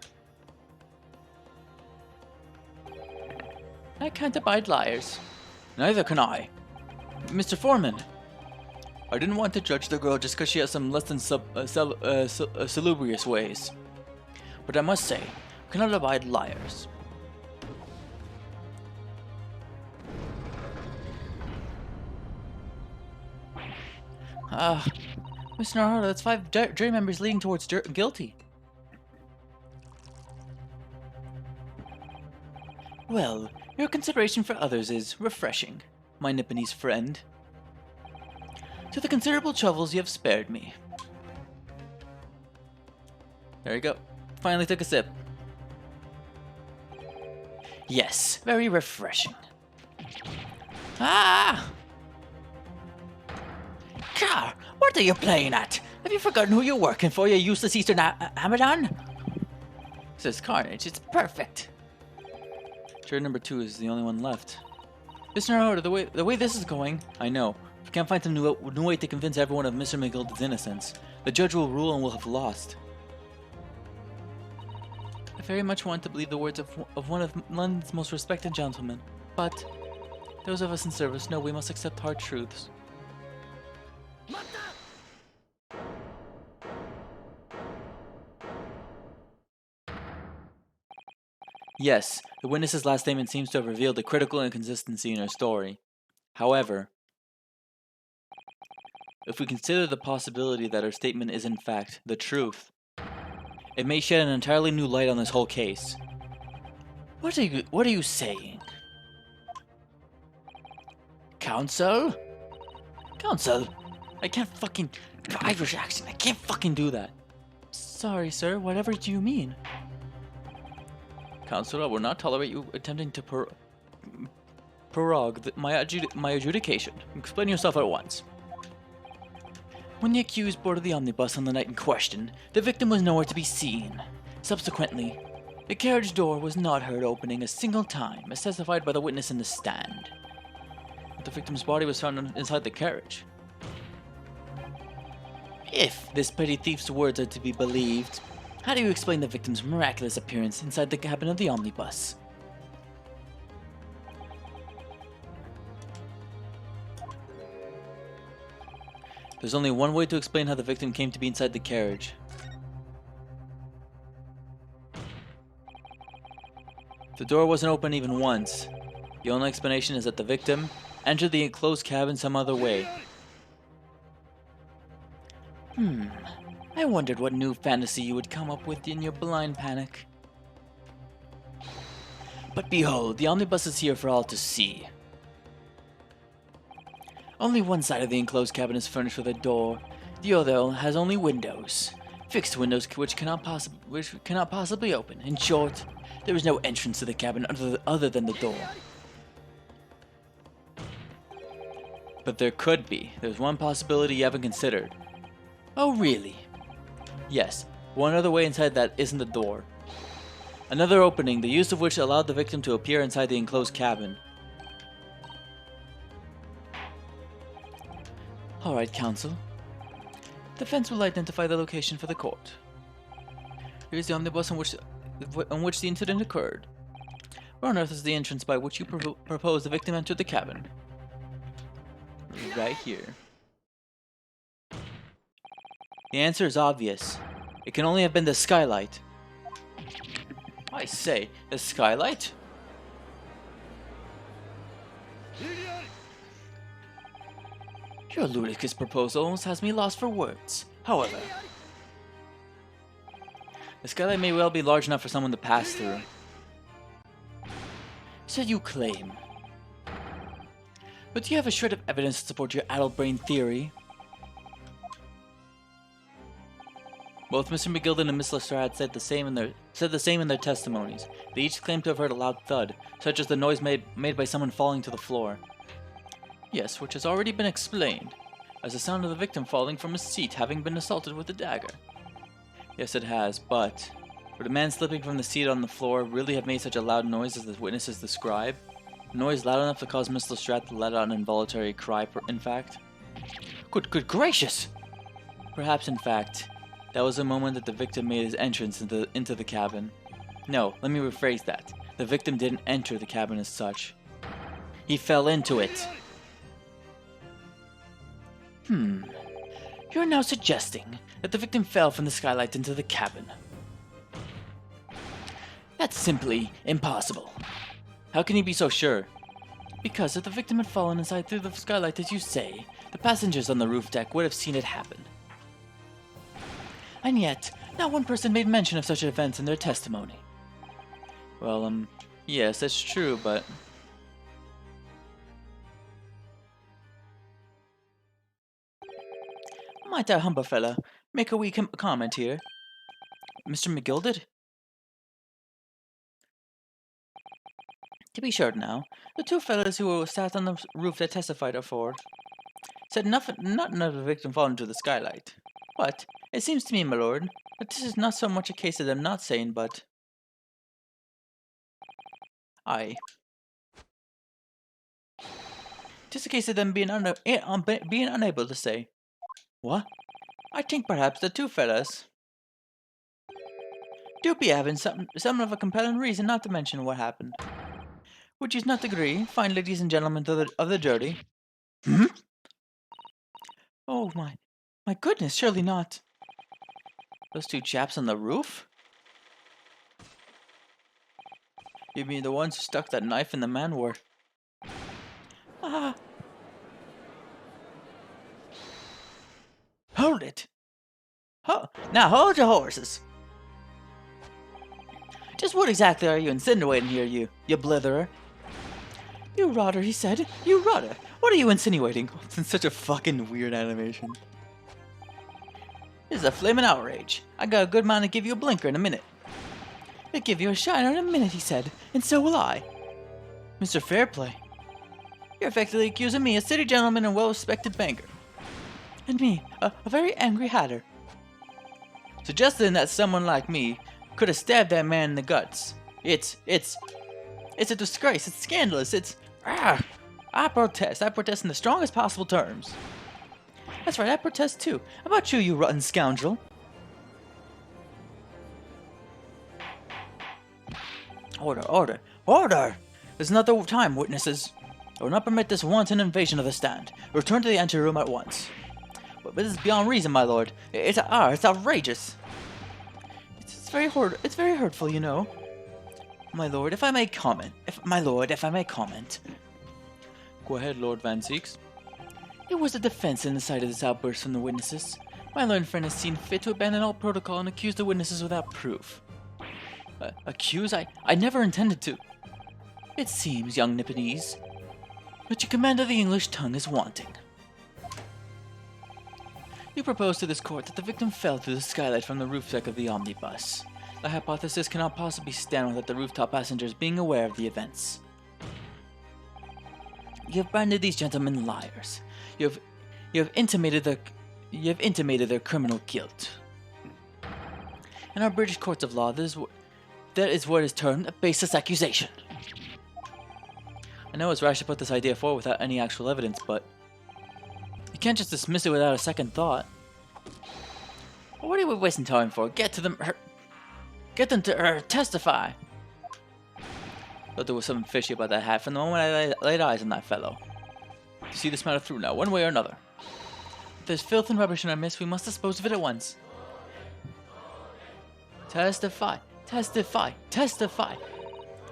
I can't abide liars. Neither can I. Mr. Foreman, I didn't want to judge the girl just because she has some less than salubrious ways. But I must say, I cannot abide liars. Mr. Naruto, that's 5 jury members leading towards guilty. Well, your consideration for others is refreshing, my Nipponese friend. To the considerable troubles you have spared me. There you go. Finally took a sip. Yes, very refreshing. Car, what are you playing at? Have you forgotten who you're working for, you useless Eastern Hamadan? Says Carnage, it's perfect. Juror number 2 is the only one left. Mr. Naruto, the way this is going, I know. If we can't find some new way to convince everyone of Mr. McGilda's innocence, the judge will rule and we'll have lost. I very much want to believe the words of one of London's most respected gentlemen, but Those of us in service know we must accept hard truths. Yes, the witness's last statement seems to have revealed a critical inconsistency in her story. However, if we consider the possibility that her statement is in fact the truth, it may shed an entirely new light on this whole case. What are you saying? Counsel? Counsel? I can't fucking Irish accent. I can't fucking do that. Sorry, sir. Whatever do you mean? Counsel, I will not tolerate you attempting to prorogue my adjudication. Explain yourself at once. When the accused boarded the omnibus on the night in question, the victim was nowhere to be seen. Subsequently, the carriage door was not heard opening a single time, as testified by the witness in the stand. But the victim's body was found inside the carriage. If this petty thief's words are to be believed, how do you explain the victim's miraculous appearance inside the cabin of the omnibus? There's only one way to explain how the victim came to be inside the carriage. The door wasn't open even once. The only explanation is that the victim entered the enclosed cabin some other way. I wondered what new fantasy you would come up with in your blind panic. But behold, the omnibus is here for all to see. Only one side of the enclosed cabin is furnished with a door. The other has only windows. Fixed windows which cannot possibly open. In short, there is no entrance to the cabin other than the door. But there could be. There's one possibility you haven't considered. Oh, really? Yes, one other way inside that isn't the door. Another opening, the use of which allowed the victim to appear inside the enclosed cabin. Alright, counsel. Defense will identify the location for the court. Here's the omnibus on which the incident occurred. Where on earth is the entrance by which you propose the victim entered the cabin? Right here. The answer is obvious. It can only have been the skylight. I say, the skylight? Your ludicrous proposal almost has me lost for words. However, the skylight may well be large enough for someone to pass through. So you claim. But do you have a shred of evidence to support your addled brain theory? Both Mr. McGilden and Miss Lestrade said the same in their testimonies. They each claimed to have heard a loud thud, such as the noise made by someone falling to the floor. Yes, which has already been explained, as the sound of the victim falling from his seat having been assaulted with a dagger. Yes, it has, but would a man slipping from the seat on the floor really have made such a loud noise as the witnesses describe? A noise loud enough to cause Miss Lestrade to let out an involuntary cry, in fact? Good gracious! Perhaps, in fact, that was the moment that the victim made his entrance into the cabin. No, let me rephrase that. The victim didn't enter the cabin as such. He fell into it. You're now suggesting that the victim fell from the skylight into the cabin. That's simply impossible. How can you be so sure? Because if the victim had fallen inside through the skylight as you say, the passengers on the roof deck would have seen it happen. And yet, not one person made mention of such events in their testimony. Well, yes, that's true, but... Might I, humble fella, make a wee comment here? Mr. McGilden? To be sure now, the two fellas who sat on the roof that testified afore said nothing of the victim falling into the skylight. But it seems to me, my lord, that this is not so much a case of them not saying, but... Aye. 'Tis a case of them being unable to say. What? I think perhaps the two fellas do be having some of a compelling reason not to mention what happened. Would you not agree, fine ladies and gentlemen of the jury? Hmm? Oh my goodness, surely not. Those two chaps on the roof? You mean the ones who stuck that knife in the man were? Ah! Hold it! Now hold your horses! Just what exactly are you insinuating here, you blitherer? You rotter, he said. You rotter! What are you insinuating? It's in such a fucking weird animation. This is a flaming outrage. I got a good mind to give you a blinker in a minute. I'll give you a shiner in a minute, he said, and so will I. Mr. Fairplay, you're effectively accusing me, a city gentleman and well-respected banker. And me, a very angry hatter. Suggesting that someone like me could have stabbed that man in the guts. It's a disgrace. It's scandalous. I protest. I protest in the strongest possible terms. That's right, I protest too. How about you, you rotten scoundrel? Order! There's another time, witnesses. I will not permit this wanton invasion of the stand. Return to the anteroom at once. But this is beyond reason, my lord. It's outrageous. It's very hurtful, you know. My lord, if I may comment. Go ahead, Lord Van Zeeks. It was the defense in the sight of this outburst from the witnesses. My learned friend has seen fit to abandon all protocol and accuse the witnesses without proof. Accuse? I never intended to. It seems, young Nipponese, that your command of the English tongue is wanting. You propose to this court that the victim fell through the skylight from the roof deck of the omnibus. The hypothesis cannot possibly stand without the rooftop passengers being aware of the events. You have branded these gentlemen liars. You have intimated their criminal guilt. In our British courts of law, that is what is termed a baseless accusation. I know it's rash to put this idea forward without any actual evidence, but you can't just dismiss it without a second thought. What are we wasting time for? Get them to testify. Thought there was something fishy about that hat from the moment I laid eyes on that fellow. To see this matter through now, one way or another. If there's filth and rubbish in our midst, we must dispose of it at once. Testify!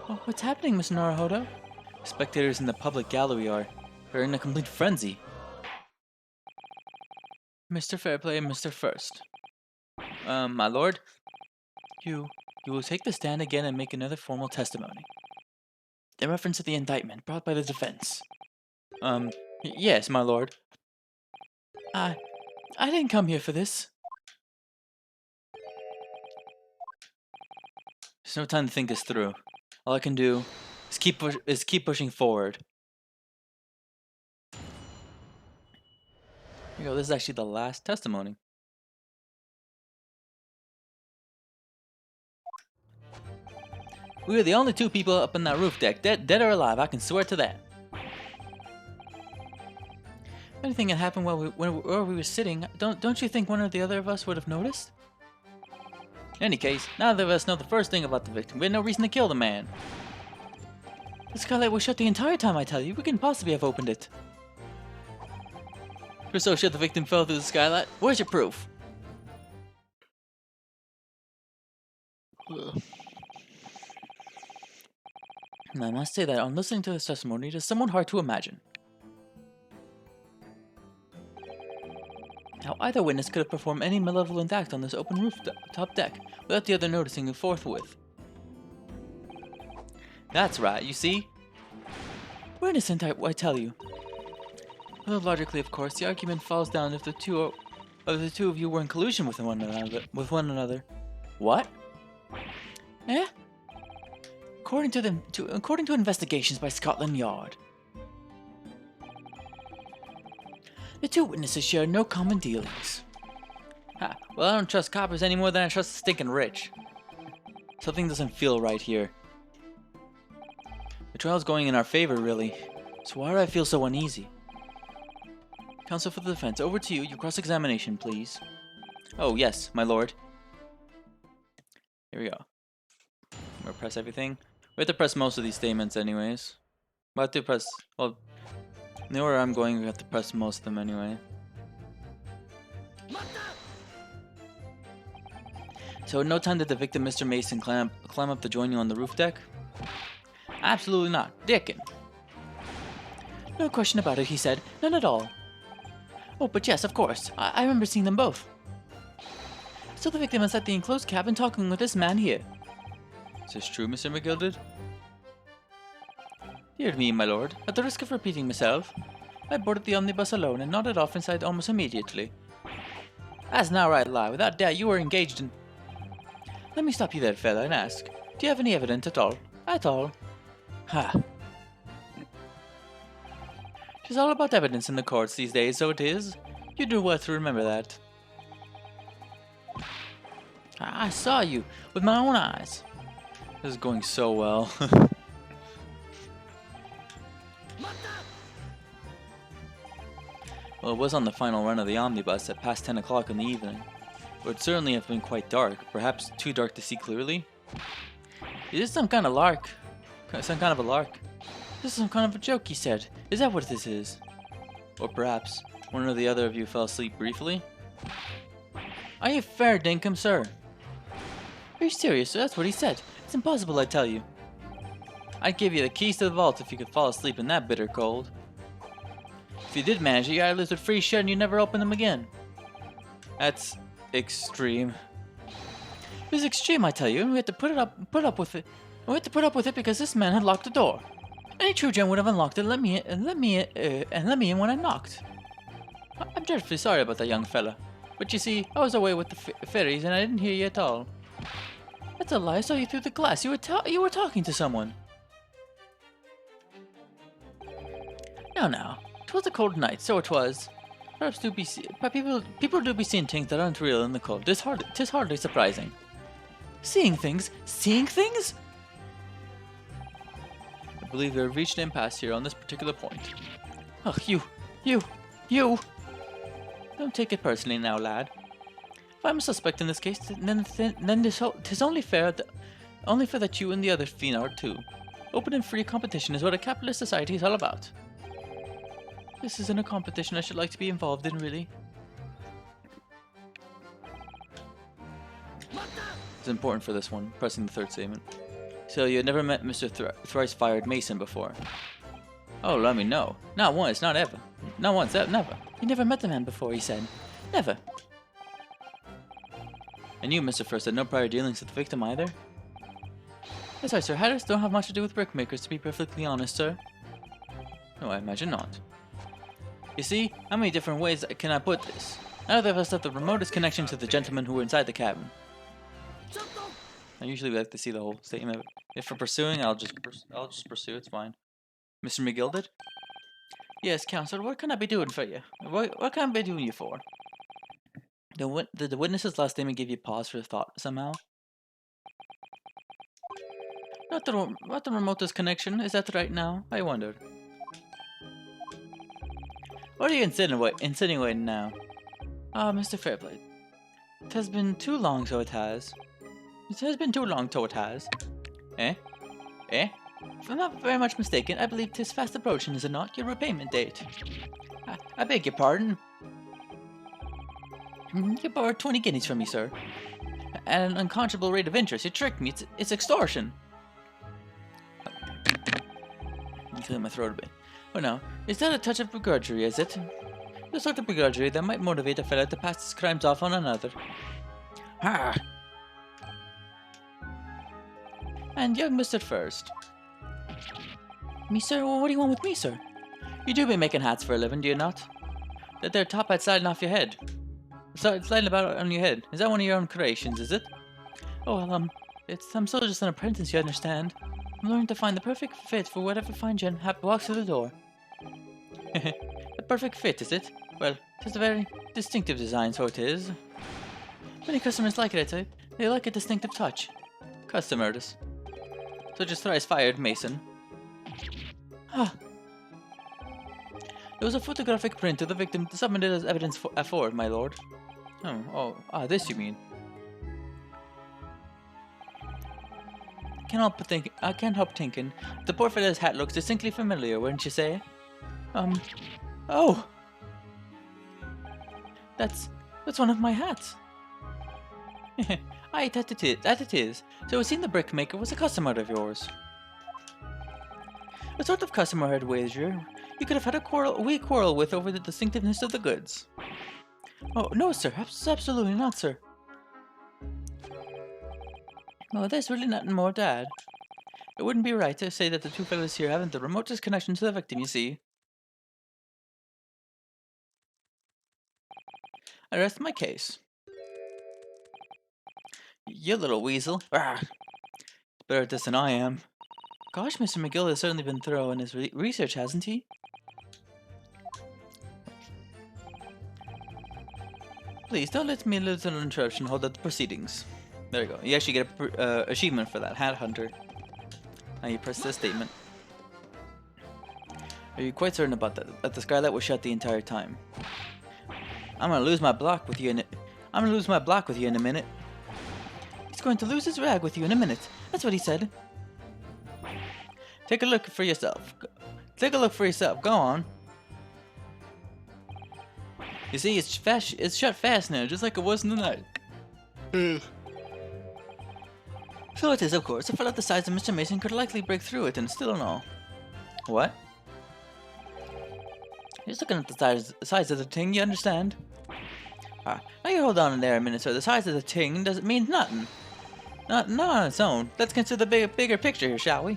Oh, what's happening, Miss Naruhodo? Spectators in the public gallery are in a complete frenzy. Mr. Fairplay and Mr. First. My lord? You will take the stand again and make another formal testimony. In reference to the indictment brought by the defense. Yes, my lord. I didn't come here for this. There's no time to think this through. All I can do is keep pushing forward. Here you go, this is actually the last testimony. We were the only two people up on that roof deck, dead or alive, I can swear to that. If anything had happened while we were sitting, don't you think one or the other of us would have noticed? In any case, neither of us know the first thing about the victim. We had no reason to kill the man. The skylight was shut the entire time, I tell you. We couldn't possibly have opened it. You're so sure the victim fell through the skylight? Where's your proof? And I must say that on listening to this testimony, it is somewhat hard to imagine how either witness could have performed any malevolent act on this open rooftop deck without the other noticing it forthwith. That's right, you see? We're innocent, I tell you. Although logically, of course, the argument falls down if the two of you were in collusion with one another. What? Eh? According to investigations by Scotland Yard, the two witnesses share no common dealings. Ha, well, I don't trust coppers any more than I trust the stinking rich. Something doesn't feel right here. The trial's going in our favor, really. So why do I feel so uneasy? Counsel for the defense, over to you. Your cross-examination, please. Oh, yes, my lord. Here we go. I'm gonna press everything. We have to press most of these statements anyways. We have to press, well, the order I'm going, we have to press most of them anyway. So in no time did the victim, Mr. Mason, climb up to join you on the roof deck? Absolutely not. Dickin'. No question about it, he said. None at all. Oh, but yes, of course. I remember seeing them both. So the victim is at the enclosed cabin talking with this man here. Is this true, Mr. McGilded? Dear me, my lord. At the risk of repeating myself, I boarded the omnibus alone and nodded off inside almost immediately. That's an outright lie. Without doubt, you were engaged in... Let me stop you there, fella, and ask. Do you have any evidence at all? At all? Ha. It's all about evidence in the courts these days, so it is. You do well to remember that. I saw you with my own eyes. This is going so well. Well, it was on the final run of the omnibus at past 10 o'clock in the evening. It would certainly have been quite dark, perhaps too dark to see clearly. Is this some kind of lark? Some kind of a lark? This is some kind of a joke, he said. Is that what this is? Or perhaps one or the other of you fell asleep briefly? Are you fair dinkum, sir? Are you serious, sir? That's what he said. It's impossible, I tell you. I'd give you the keys to the vault if you could fall asleep in that bitter cold. If you did manage it, your eyelids would freeze shut and you'd never open them again. That's extreme. It was extreme, I tell you. We had to put up with it. We had to put up with it because this man had locked the door. Any true gem would have unlocked it and let me in when I knocked. I'm dreadfully sorry about that young fella. But you see, I was away with the fairies and I didn't hear you at all. That's a lie. I saw you through the glass. You were talking to someone. Now. 'Twas a cold night, so it was. Perhaps people do be seeing things that aren't real in the cold. 'Tis hardly surprising. Seeing things? Seeing things? I believe we have reached an impasse here on this particular point. Ugh, you! Don't take it personally now, lad. If I'm a suspect in this case, then 'tis only fair that you and the other fiend are too. Open and free competition is what a capitalist society is all about. This isn't a competition I should like to be involved in, really. It's important for this one, pressing the third statement. So you had never met Mr. Thrice-Fired Mason before? Oh, let me know. Not once, not ever. Not once, never. You never met the man before, he said. Never. And you, Mr. First, had no prior dealings with the victim either? That's right, Sir. Hatters don't have much to do with brickmakers, to be perfectly honest, sir. No, I imagine not. You see, how many different ways can I put this? Neither of us have the remotest connection to the gentlemen who were inside the cabin. I usually like to see the whole statement. If we're pursuing, I'll just pursue. It's fine. Mr. McGilded? Yes, Counselor. What can I be doing for you? What can I be doing you for? Did the witness's last statement give you pause for thought somehow? Not the remotest connection. Is that right now? I wondered. What are you insinuating now? Ah, Mr. Fairblade. It has been too long, so it has. It has been too long, so it has. Eh? Eh? If I'm not very much mistaken, I believe 'tis fast approaching, is it not? Your repayment date. I beg your pardon. You borrowed 20 guineas from me, sir. At an unconscionable rate of interest. You tricked me. It's extortion. Let me clear my throat a bit. Oh no, is that a touch of begrudgery, is it? The sort of begrudgery that might motivate a fella to pass his crimes off on another. Ha! And young Mr. First. Me, sir? Well, what do you want with me, sir? You do be making hats for a living, do you not? That there top hat sliding off your head. Sliding about on your head. Is that one of your own creations, is it? Oh, well, I'm still just an apprentice, you understand. I'm learning to find the perfect fit for whatever fine gent walks through the door. A perfect fit, is it? Well, 'tis a very distinctive design, so it is. Many customers like it, I'd say. They like a distinctive touch. Customers. Such as Thrice-Fired Mason. Ah. There was a photographic print of the victim submitted as evidence for it, my lord. This you mean. I can't help thinking. The poor fellow's hat looks distinctly familiar, wouldn't you say? Oh, that's one of my hats. Aye, that it is. So it seemed the brickmaker was a customer of yours. A sort of customer, I'd wager. You could have had a wee quarrel with over the distinctiveness of the goods. Oh, no, sir. Absolutely not, sir. Well, there's really nothing more to add. It wouldn't be right to say that the two fellows here haven't the remotest connection to the victim, you see. I rest my case. You little weasel. Arrgh. Better at this than I am. Gosh, Mr. McGill has certainly been thorough in his research, hasn't he? Please, don't let me a little interruption hold up the proceedings. There you go. You actually get a achievement for that, Hat Hunter. Now you press this statement. Are you quite certain about that? That the skylight was shut the entire time? I'm gonna lose my block with you in it. I'm gonna lose my block with you in a minute. He's going to lose his rag with you in a minute. That's what he said. Take a look for yourself. Take a look for yourself. Go on. You see, it's shut fast now, just like it was in the night. So it is, of course. A fellow the size of Mr. Mason could likely break through it and still know. What? Just looking at the size of the thing, you understand? Now you hold on in there a minute, sir. The size of the thing doesn't mean nothing. Not on its own. Let's consider the bigger picture here, shall we?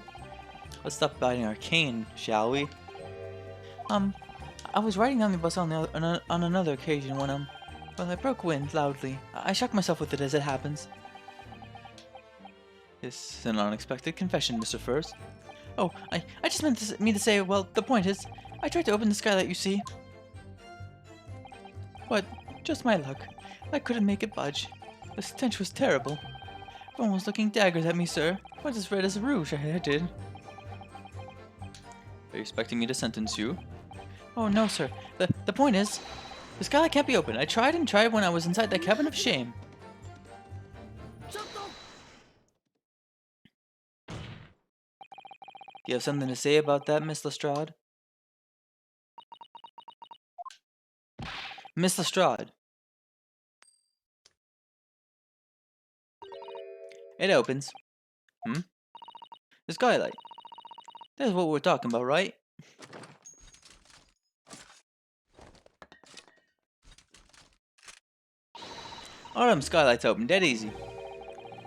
Let's stop biting our cane, shall we? I was riding down the bus on another occasion when I broke wind loudly. I shocked myself with it as it happens. This is an unexpected confession, Mr. First. Oh, I just meant to say, well, the point is, I tried to open the skylight, you see. But, just my luck. I couldn't make it budge. The stench was terrible. Everyone was looking daggers at me, sir. But as red as a rouge, I did. Are you expecting me to sentence you? Oh, no, sir. The point is, the skylight can't be opened. I tried and tried when I was inside that cabin of shame. Do you have something to say about that, Miss Lestrade? Miss Lestrade. It opens. The skylight. That's what we're talking about, right? All them skylights open, dead easy.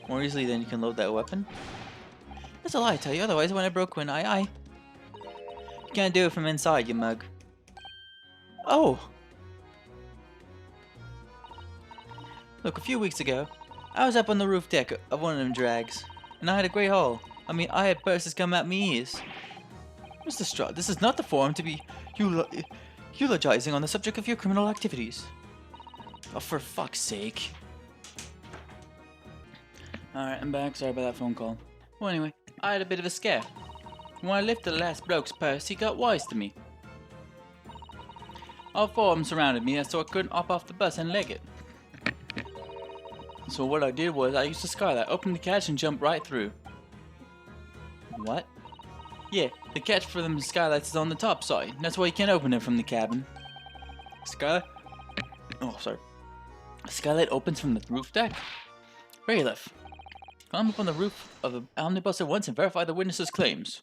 More easily than you can load that weapon. That's a lie, I tell you. Otherwise, when I broke wind, you can't do it from inside, you mug. Oh! Look, a few weeks ago, I was up on the roof deck of one of them drags, and I had a great haul. I mean, I had purses come out me ears. Mr. Strahd, this is not the forum to be eulogizing on the subject of your criminal activities. Oh, for fuck's sake. Alright, I'm back. Sorry about that phone call. Well, anyway, I had a bit of a scare. When I lifted the last bloke's purse, he got wise to me. All four of them surrounded me, so I couldn't hop off the bus and leg it. So what I did was, I used the skylight, opened the catch, and jumped right through. What? Yeah, the catch for them skylights is on the top side. That's why you can't open it from the cabin. Skylight? Oh, sorry. The skylight opens from the roof deck? Bailiff, climb up on the roof of the omnibus at once and verify the witness's claims.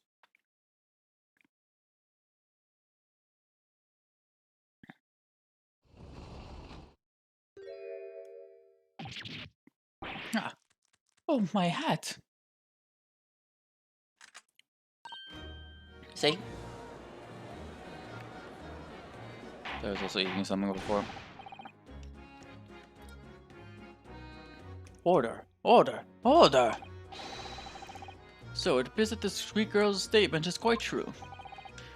Ah. Oh, my hat. See? I was also eating something before. Order! Order! Order! So it appears that the sweet girl's statement is quite true.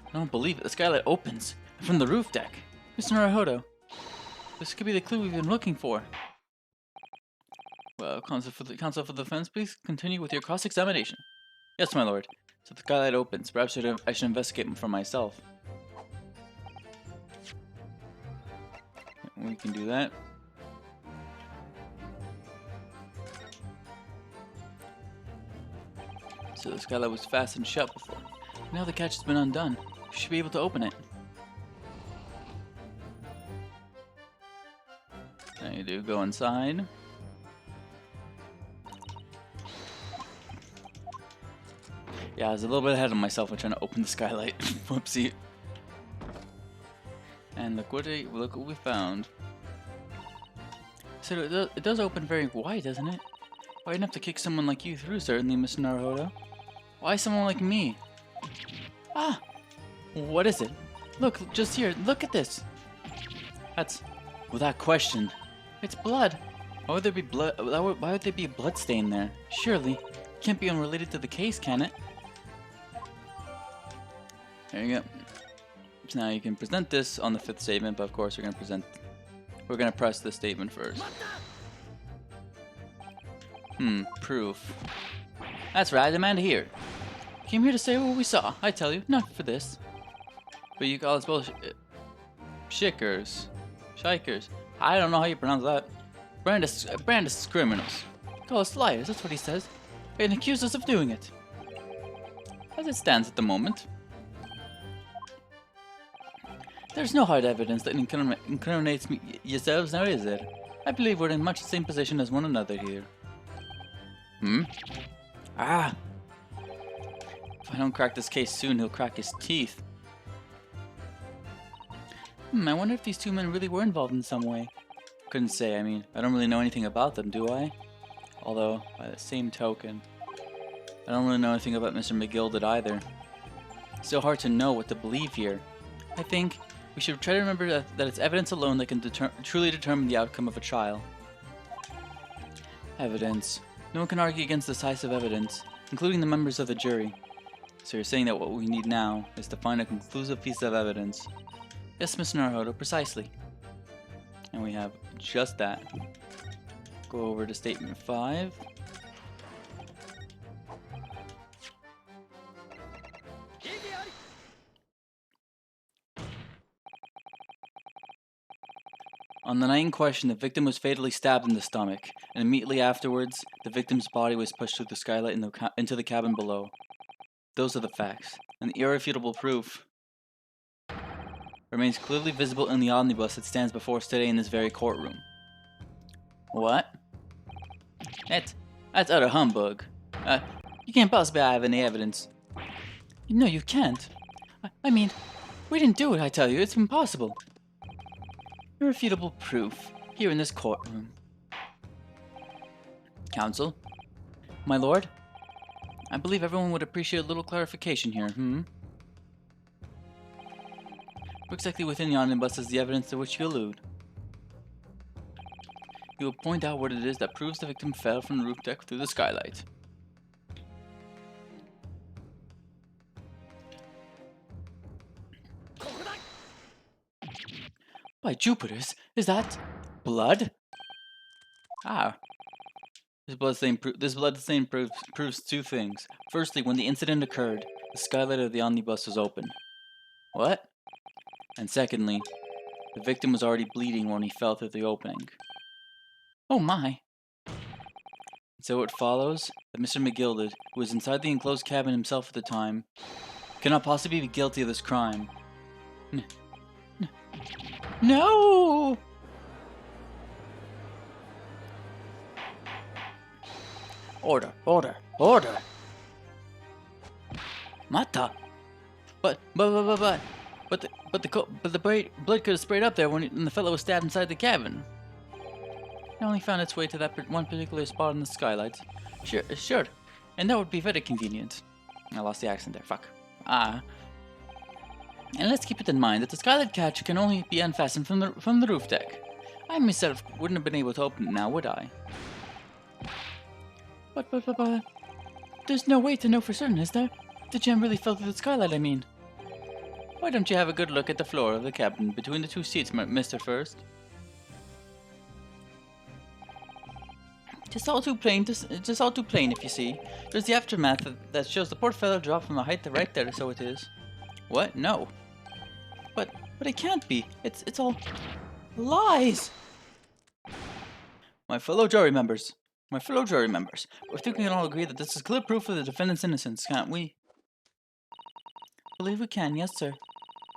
I don't believe it. The skylight opens from the roof deck. Mr. Naruhodo, this could be the clue we've been looking for. Well, counsel for the defense, please continue with your cross-examination. Yes, my lord. So the skylight opens. Perhaps I should investigate for myself. We can do that. So the skylight was fastened shut before. Now the catch has been undone. We should be able to open it. Now you do go inside. Yeah, I was a little bit ahead of myself when trying to open the skylight. Whoopsie. And look what we found. So it does open very wide, doesn't it? Wide enough to kick someone like you through, certainly, Mr. Naruhodo. Why someone like me? Ah! What is it? Look, just here. Look at this. That's, without question, it's blood. Why would there be blood? Why would there be a blood stain there? Surely, it can't be unrelated to the case, can it? There you go. So now you can present this on the 5th statement, but of course we're gonna press the statement first. Proof. That's right, demand here. Came here to say what we saw. I tell you, not for this. But you call us both shikers. I don't know how you pronounce that. Brandis criminals. Call us liars, that's what he says. And accuse us of doing it. As it stands at the moment, there's no hard evidence that incriminates yourselves, now is there? I believe we're in much the same position as one another here. Ah! If I don't crack this case soon, he'll crack his teeth. I wonder if these two men really were involved in some way. Couldn't say, I mean, I don't really know anything about them, do I? Although, by the same token, I don't really know anything about Mr. McGilded either. It's so hard to know what to believe here. I think we should try to remember that it's evidence alone that can truly determine the outcome of a trial. Evidence. No one can argue against decisive evidence, including the members of the jury. So you're saying that what we need now is to find a conclusive piece of evidence. Yes, Mr. Naruhodo, precisely. And we have just that. Go over to statement 5. On the night in question, the victim was fatally stabbed in the stomach, and immediately afterwards, the victim's body was pushed through the skylight into the cabin below. Those are the facts, and the irrefutable proof remains clearly visible in the omnibus that stands before us today in this very courtroom. What? That's utter humbug. You can't possibly have any evidence. No, you can't. I mean, we didn't do it, I tell you. It's impossible. Irrefutable proof, here in this courtroom. Counsel? My lord? I believe everyone would appreciate a little clarification here, Where exactly within the omnibus is the evidence to which you allude? You will point out what it is that proves the victim fell from the roof deck through the skylight. By Jupiters, is that blood? Ah. This blood stain proves two things. Firstly, when the incident occurred, the skylight of the omnibus was open. What? And secondly, the victim was already bleeding when he fell through the opening. Oh my! And so it follows that Mr. McGilded, who was inside the enclosed cabin himself at the time, cannot possibly be guilty of this crime. No! Order! Mata! But the blood could have sprayed up there when the fellow was stabbed inside the cabin. It only found its way to that one particular spot in the skylight. Sure. And that would be very convenient. I lost the accent there, fuck. And let's keep it in mind that the skylight catch can only be unfastened from the roof deck. I myself wouldn't have been able to open it now, would I? But there's no way to know for certain, is there? The gem really fell through the skylight, I mean. Why don't you have a good look at the floor of the cabin between the two seats, Mr. First? Just all too plain, if you see. There's the aftermath that shows the poor fellow dropped from a height right there, so it is. What? No. But it can't be. It's all lies. My fellow jury members, My fellow jury members, we think we can all agree that this is clear proof of the defendant's innocence, can't we? I believe we can, yes, sir.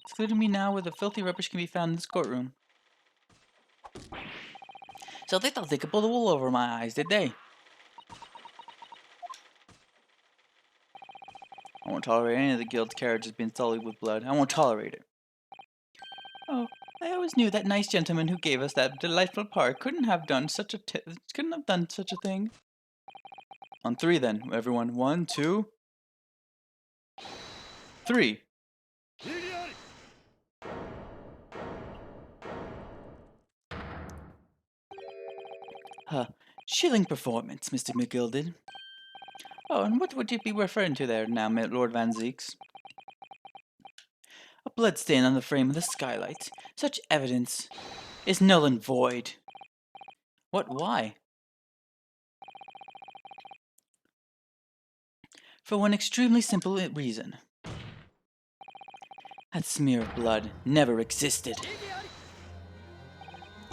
It's clear to me now where the filthy rubbish can be found in this courtroom. So they thought they could pull the wool over my eyes, did they? I won't tolerate any of the guild carriages being sullied with blood. I won't tolerate it. Oh, I always knew that nice gentleman who gave us that delightful park couldn't have done such a thing. On three, then, everyone. 1, 2, 3. Chilling performance, Mr. McGilded. Oh, and what would you be referring to there now, Lord Van Zeeks? A blood stain on the frame of the skylight. Such evidence is null and void. What? Why? For one extremely simple reason. That smear of blood never existed.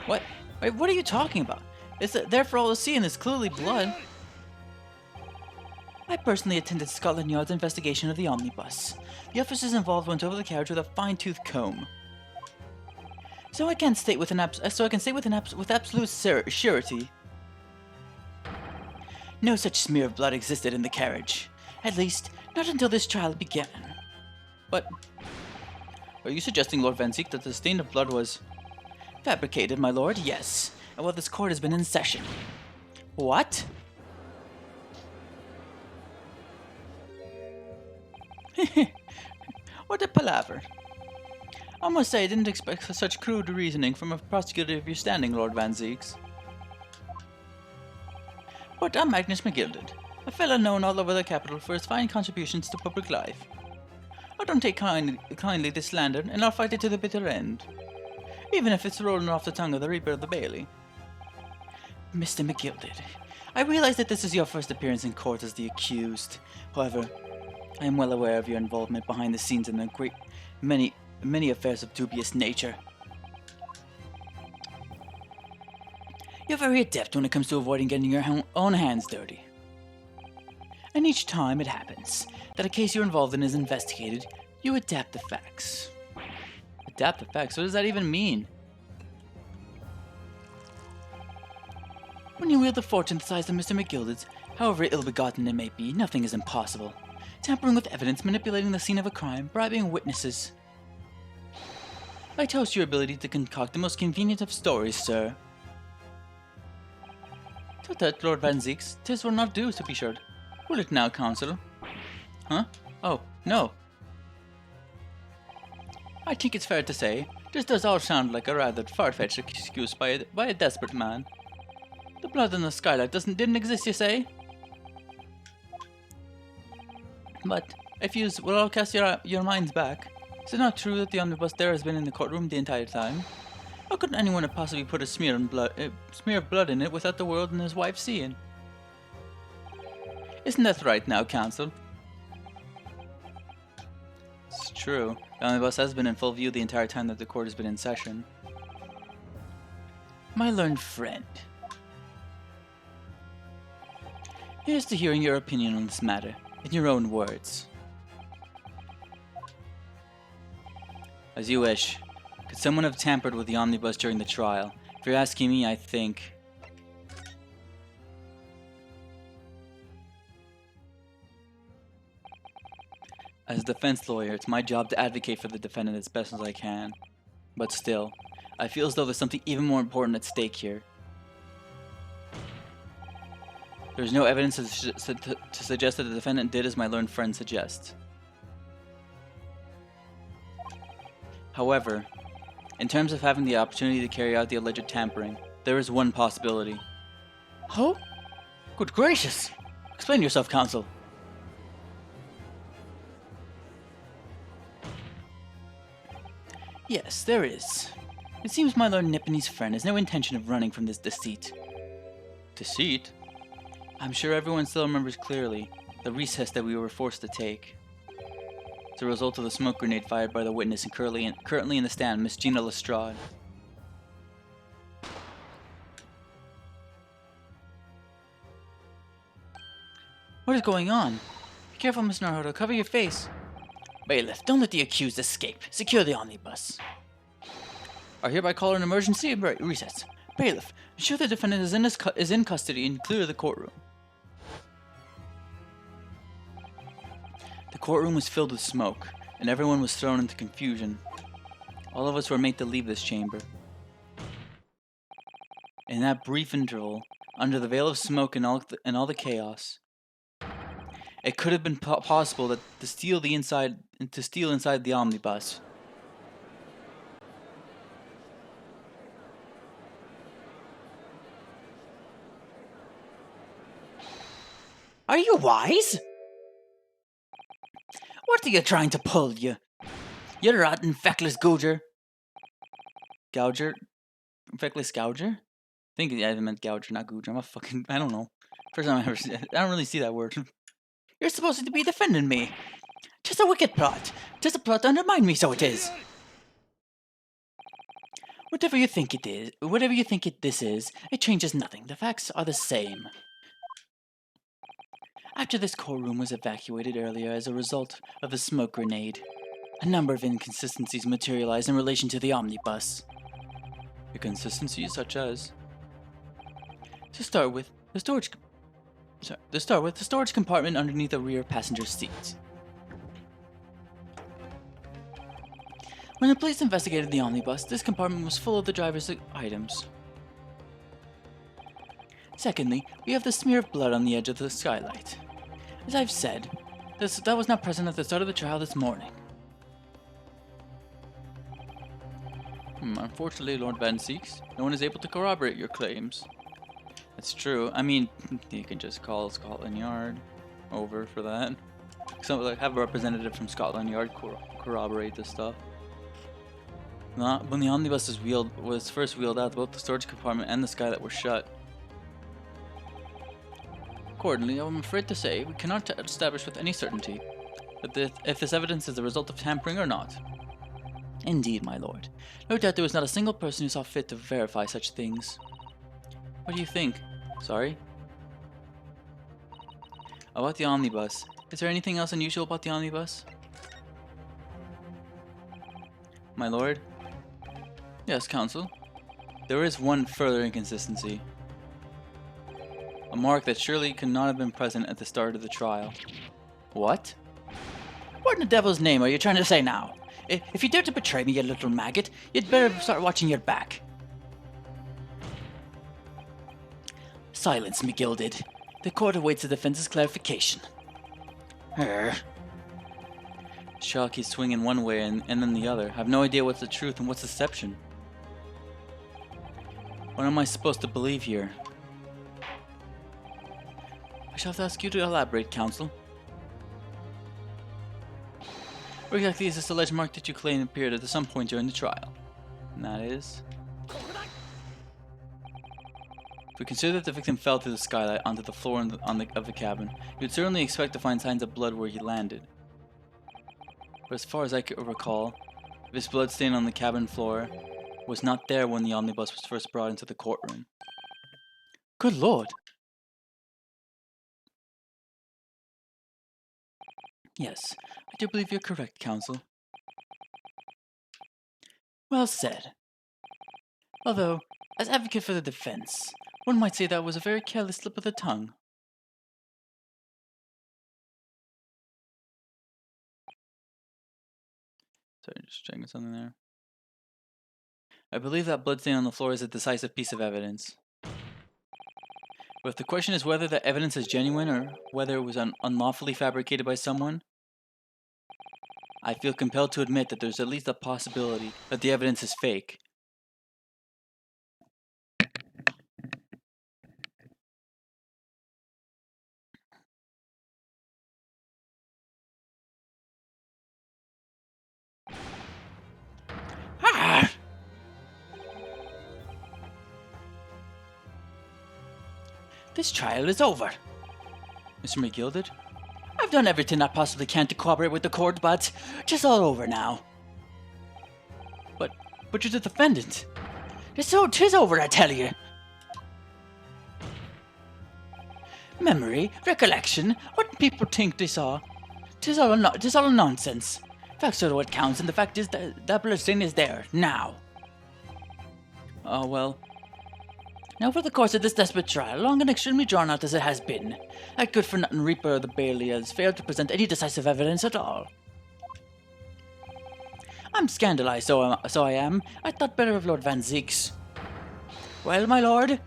What? Wait, what are you talking about? It's there for all to see and it's clearly blood. I personally attended Scotland Yard's investigation of the omnibus. The officers involved went over the carriage with a fine-tooth comb. So I can state with absolute surety, no such smear of blood existed in the carriage. At least, not until this trial began. But are you suggesting, Lord Van Zeek, that the stain of blood was fabricated, my lord? Yes. And while this court has been in session. What? What a palaver. I must say I didn't expect such crude reasoning from a prosecutor of your standing, Lord Van Zeeks. But I'm Magnus McGilded, a fellow known all over the capital for his fine contributions to public life. I don't take kindly to slander, and I'll fight it to the bitter end, even if it's rolling off the tongue of the Reaper of the Bailey. Mr. McGilded, I realize that this is your first appearance in court as the accused. However, I am well aware of your involvement behind the scenes in the many affairs of dubious nature. You're very adept when it comes to avoiding getting your own hands dirty. And each time it happens that a case you're involved in is investigated, you adapt the facts. Adapt the facts? What does that even mean? When you wield a fortune the size of Mr. McGilded's, however ill-begotten it may be, nothing is impossible. Tampering with evidence, manipulating the scene of a crime, bribing witnesses. I toast your ability to concoct the most convenient of stories, sir. Tut, Lord Van Zeeks, 'tis will not do, to be sure. Will it now, counsel? Huh? Oh, no. I think it's fair to say, this does all sound like a rather far-fetched excuse by a desperate man. The blood in the skylight didn't exist, you say? But, if you will all cast your minds back, is it not true that the omnibus there has been in the courtroom the entire time? How could anyone have possibly put a smear of blood in it without the world and his wife seeing? Isn't that right now, counsel? It's true. The omnibus has been in full view the entire time that the court has been in session. My learned friend. Here's to hearing your opinion on this matter, in your own words. As you wish. Could someone have tampered with the omnibus during the trial? If you're asking me, I think... As a defense lawyer, it's my job to advocate for the defendant as best as I can. But still, I feel as though there's something even more important at stake here. There's no evidence to suggest that the defendant did as my learned friend suggests. However, in terms of having the opportunity to carry out the alleged tampering, there is one possibility. Oh? Good gracious! Explain yourself, counsel. Yes, there is. It seems my Lord Nipponey's friend has no intention of running from this deceit. Deceit? I'm sure everyone still remembers clearly the recess that we were forced to take. As a result of the smoke grenade fired by the witness and currently in the stand, Miss Gina Lestrade. What is going on? Be careful, Miss Naruto. Cover your face. Bailiff, don't let the accused escape. Secure the omnibus. I hereby call an emergency recess. Bailiff, ensure the defendant is in custody and clear the courtroom. The courtroom was filled with smoke, and everyone was thrown into confusion. All of us were made to leave this chamber. In that brief interval, under the veil of smoke and all the chaos, it could have been possible that to steal inside the omnibus. Are you wise? What are you trying to pull, you rotten, feckless gouger? Gouger? Feckless gouger? I think I meant gouger, not gouger. I don't know. First time I ever see it. I don't really see that word. You're supposed to be defending me. Tis a wicked plot. Tis a plot to undermine me, so it is. Whatever you think this is, it changes nothing. The facts are the same. After this courtroom was evacuated earlier as a result of a smoke grenade, a number of inconsistencies materialized in relation to the omnibus. Inconsistencies such as... To start with, the storage compartment underneath the rear passenger seat. When the police investigated the omnibus, this compartment was full of the driver's items. Secondly, we have the smear of blood on the edge of the skylight. As I've said, that was not present at the start of the trial this morning. Unfortunately, Lord Van Seeks, no one is able to corroborate your claims. That's true. I mean, you can just call Scotland Yard over for that. Have a representative from Scotland Yard corroborate this stuff. When the omnibus was first wheeled out, both the storage compartment and the skylight were shut. Accordingly, I'm afraid to say we cannot establish with any certainty if this evidence is the result of tampering or not. Indeed, my lord. No doubt there was not a single person who saw fit to verify such things. What do you think? Sorry? About the omnibus. Is there anything else unusual about the omnibus? My lord? Yes, counsel. There is one further inconsistency. A mark that surely could not have been present at the start of the trial. What? What in the devil's name are you trying to say now? If you dare to betray me, you little maggot, you'd better start watching your back. Silence, McGilded. The court awaits the defense's clarification. Shark is swinging one way and then the other. I have no idea what's the truth and what's deception. What am I supposed to believe here? I shall have to ask you to elaborate, counsel. Where exactly is this alleged mark that you claim appeared at some point during the trial? And that is... If we consider that the victim fell through the skylight onto the floor of the cabin, you would certainly expect to find signs of blood where he landed. But as far as I can recall, this blood stain on the cabin floor was not there when the omnibus was first brought into the courtroom. Good lord! Yes, I do believe you're correct, counsel. Well said. Although, as advocate for the defense, one might say that was a very careless slip of the tongue. Sorry, just checking something there. I believe that bloodstain on the floor is a decisive piece of evidence. But if the question is whether the evidence is genuine or whether it was unlawfully fabricated by someone, I feel compelled to admit that there's at least a possibility that the evidence is fake. Ah! This trial is over. Mr. McGilded? I've done everything I possibly can to cooperate with the court, but it's all over now. But you're the defendant. Tis over, I tell you. Memory? Recollection? What people think they saw? 'Tis all nonsense. Facts are what counts, and the fact is that bloodstain is there, now. Oh, well. Now for the course of this desperate trial, long and extremely drawn out as it has been, that good-for-nothing Reaper of the Bailey has failed to present any decisive evidence at all. I'm scandalized, so I am. I thought better of Lord Van Zeeks. Well, my lord?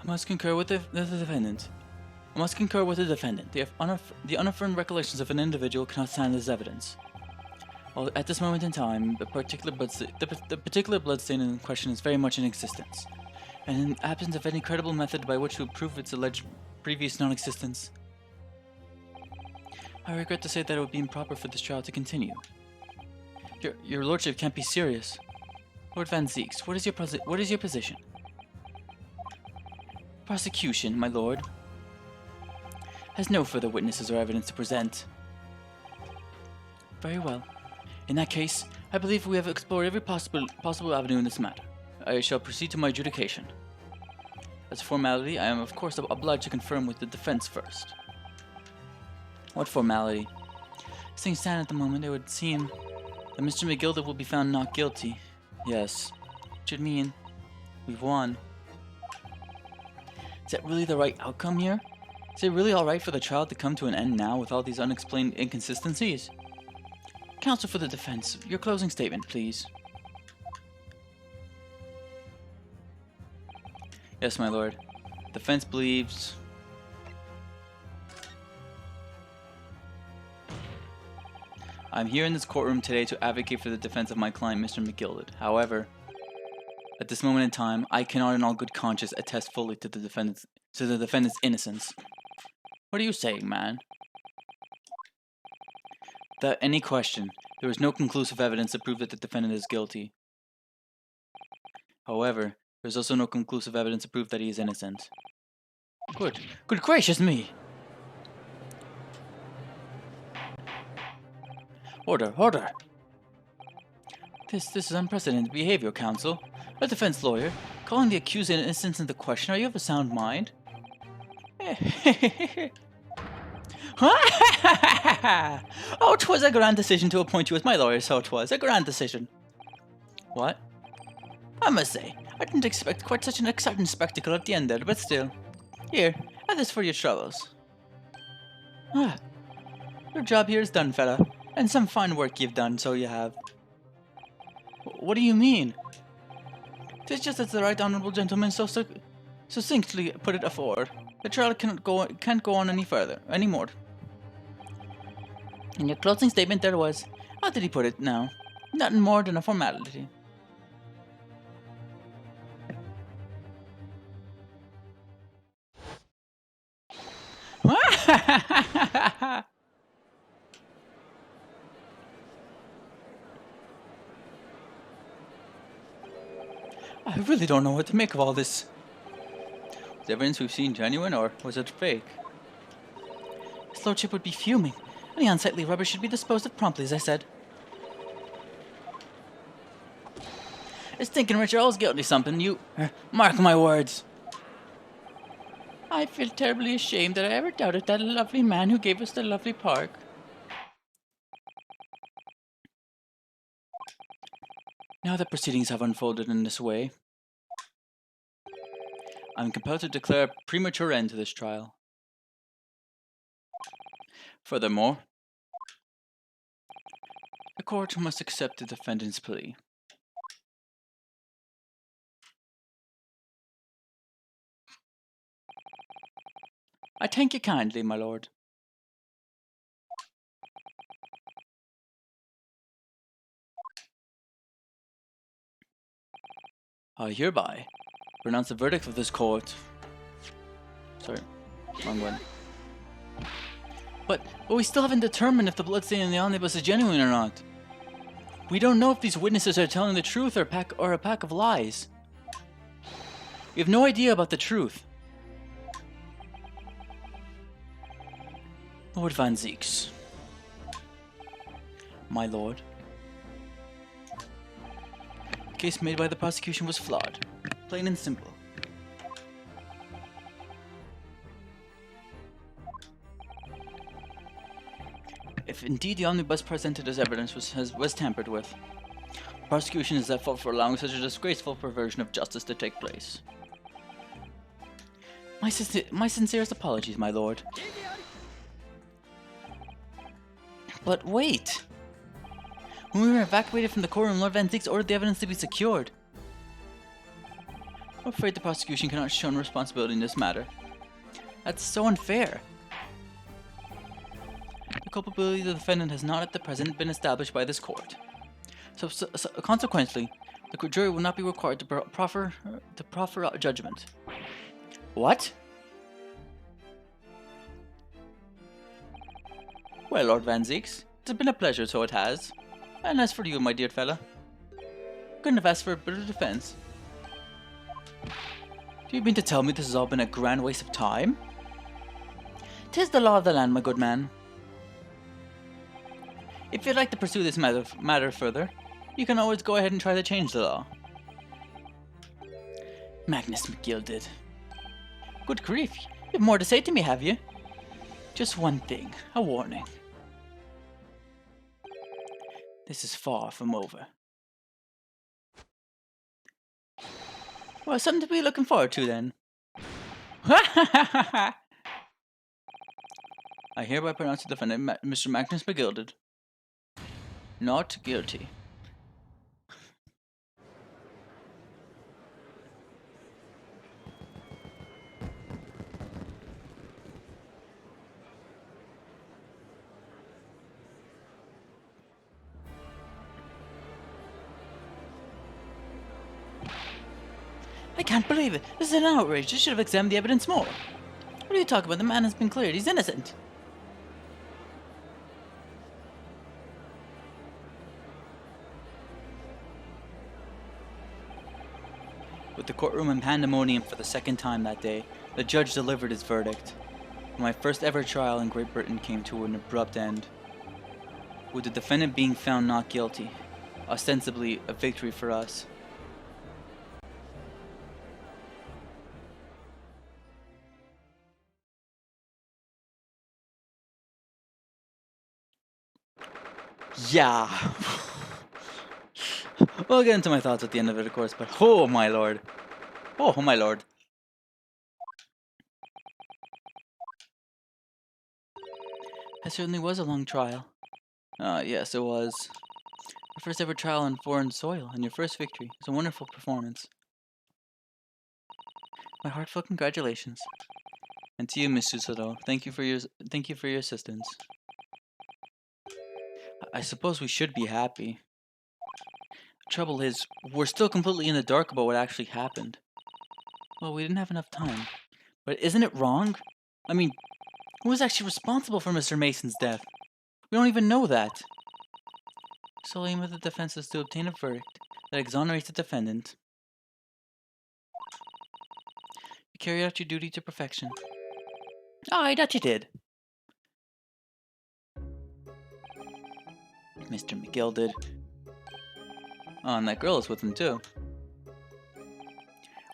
I must concur with the defendant. The unaffirmed recollections of an individual cannot stand as evidence. While at this moment in time, the particular bloodstain in question is very much in existence, and in the absence of any credible method by which to prove its alleged previous non-existence, I regret to say that it would be improper for this trial to continue. Your lordship can't be serious. Lord Van Zeeks, what is your position? Prosecution, my lord, has no further witnesses or evidence to present. Very well. In that case, I believe we have explored every possible avenue in this matter. I shall proceed to my adjudication. As a formality, I am of course obliged to confirm with the defense first. What formality? As things stand at the moment, it would seem that Mr. McGilda will be found not guilty. Yes. Which would mean we've won. Is that really the right outcome here? Is it really alright for the trial to come to an end now with all these unexplained inconsistencies? Counsel for the defense, your closing statement, please. Yes, my lord. Defense believes... I'm here in this courtroom today to advocate for the defense of my client, Mr. McGilded. However, at this moment in time, I cannot in all good conscience attest fully to the defendant's innocence. What are you saying, man? Without any question, there is no conclusive evidence to prove that the defendant is guilty. However, there is also no conclusive evidence to prove that he is innocent. Good gracious me! Order! This is unprecedented behavior, counsel. A defense lawyer, calling the accused innocent into question. Are you of a sound mind? Oh, 'twas a grand decision to appoint you as my lawyer, so 'twas. A grand decision. What? I must say, I didn't expect quite such an exciting spectacle at the end there, but still. Here, have this for your troubles. Ah, your job here is done, fella. And some fine work you've done, so you have. What do you mean? 'Tis just as the right honourable gentleman so succinctly put it afore. The trial can't go on any more. In your closing statement there was, how did he put it now? Nothing more than a formality. I really don't know what to make of all this. Was the evidence we've seen genuine, or was it fake? His lordship would be fuming. Any unsightly rubbish should be disposed of promptly, as I said. It's thinking Richard Earl's guilty something, you... mark my words. I feel terribly ashamed that I ever doubted that lovely man who gave us the lovely park. Now that proceedings have unfolded in this way, I'm compelled to declare a premature end to this trial. Furthermore, the court must accept the defendant's plea. I thank you kindly, my lord. I hereby pronounce the verdict of this court. Sorry, wrong one. But we still haven't determined if the bloodstain in the omnibus is genuine or not. We don't know if these witnesses are telling the truth or a pack of lies. We have no idea about the truth. Lord Van Zeeks, my lord. The case made by the prosecution was flawed. Plain and simple. If indeed the omnibus presented as evidence was tampered with, the prosecution is at fault for allowing such a disgraceful perversion of justice to take place. My sincerest apologies, my lord. But wait! When we were evacuated from the courtroom, Lord Van Zieks ordered the evidence to be secured. I'm afraid the prosecution cannot show responsibility in this matter. That's so unfair. The culpability of the defendant has not at the present been established by this court. So consequently, the jury will not be required to proffer a judgment. What? Well, Lord Van Zieks, it's been a pleasure, so it has. And as for you, my dear fella, couldn't have asked for a better defense. Do you mean to tell me this has all been a grand waste of time? 'Tis the law of the land, my good man. If you'd like to pursue this matter further, you can always go ahead and try to change the law. Magnus McGilded. Good grief, you have more to say to me, have you? Just one thing, a warning. This is far from over. Well, something to be looking forward to then. I hereby pronounce the defendant, Mr. Magnus McGilded, not guilty. I can't believe it. This is an outrage. You should have examined the evidence more. What are you talking about? The man has been cleared. He's innocent. With the courtroom in pandemonium for the second time that day, the judge delivered his verdict. My first ever trial in Great Britain came to an abrupt end, with the defendant being found not guilty, ostensibly a victory for us. Yeah. We'll get into my thoughts at the end of it, of course, but oh my lord. Oh my lord. It certainly was a long trial. Yes, it was. Your first ever trial on foreign soil, and your first victory. It was a wonderful performance. My heartfelt congratulations. And to you, Miss Susato, thank you for your assistance. I suppose we should be happy. The trouble is, we're still completely in the dark about what actually happened. Well, we didn't have enough time. But isn't it wrong? I mean, who was actually responsible for Mr. Mason's death? We don't even know that. The sole aim of the defense is to obtain a verdict that exonerates the defendant. You carried out your duty to perfection. Aye, that you did. Mr. McGill did. Oh, and that girl is with him too.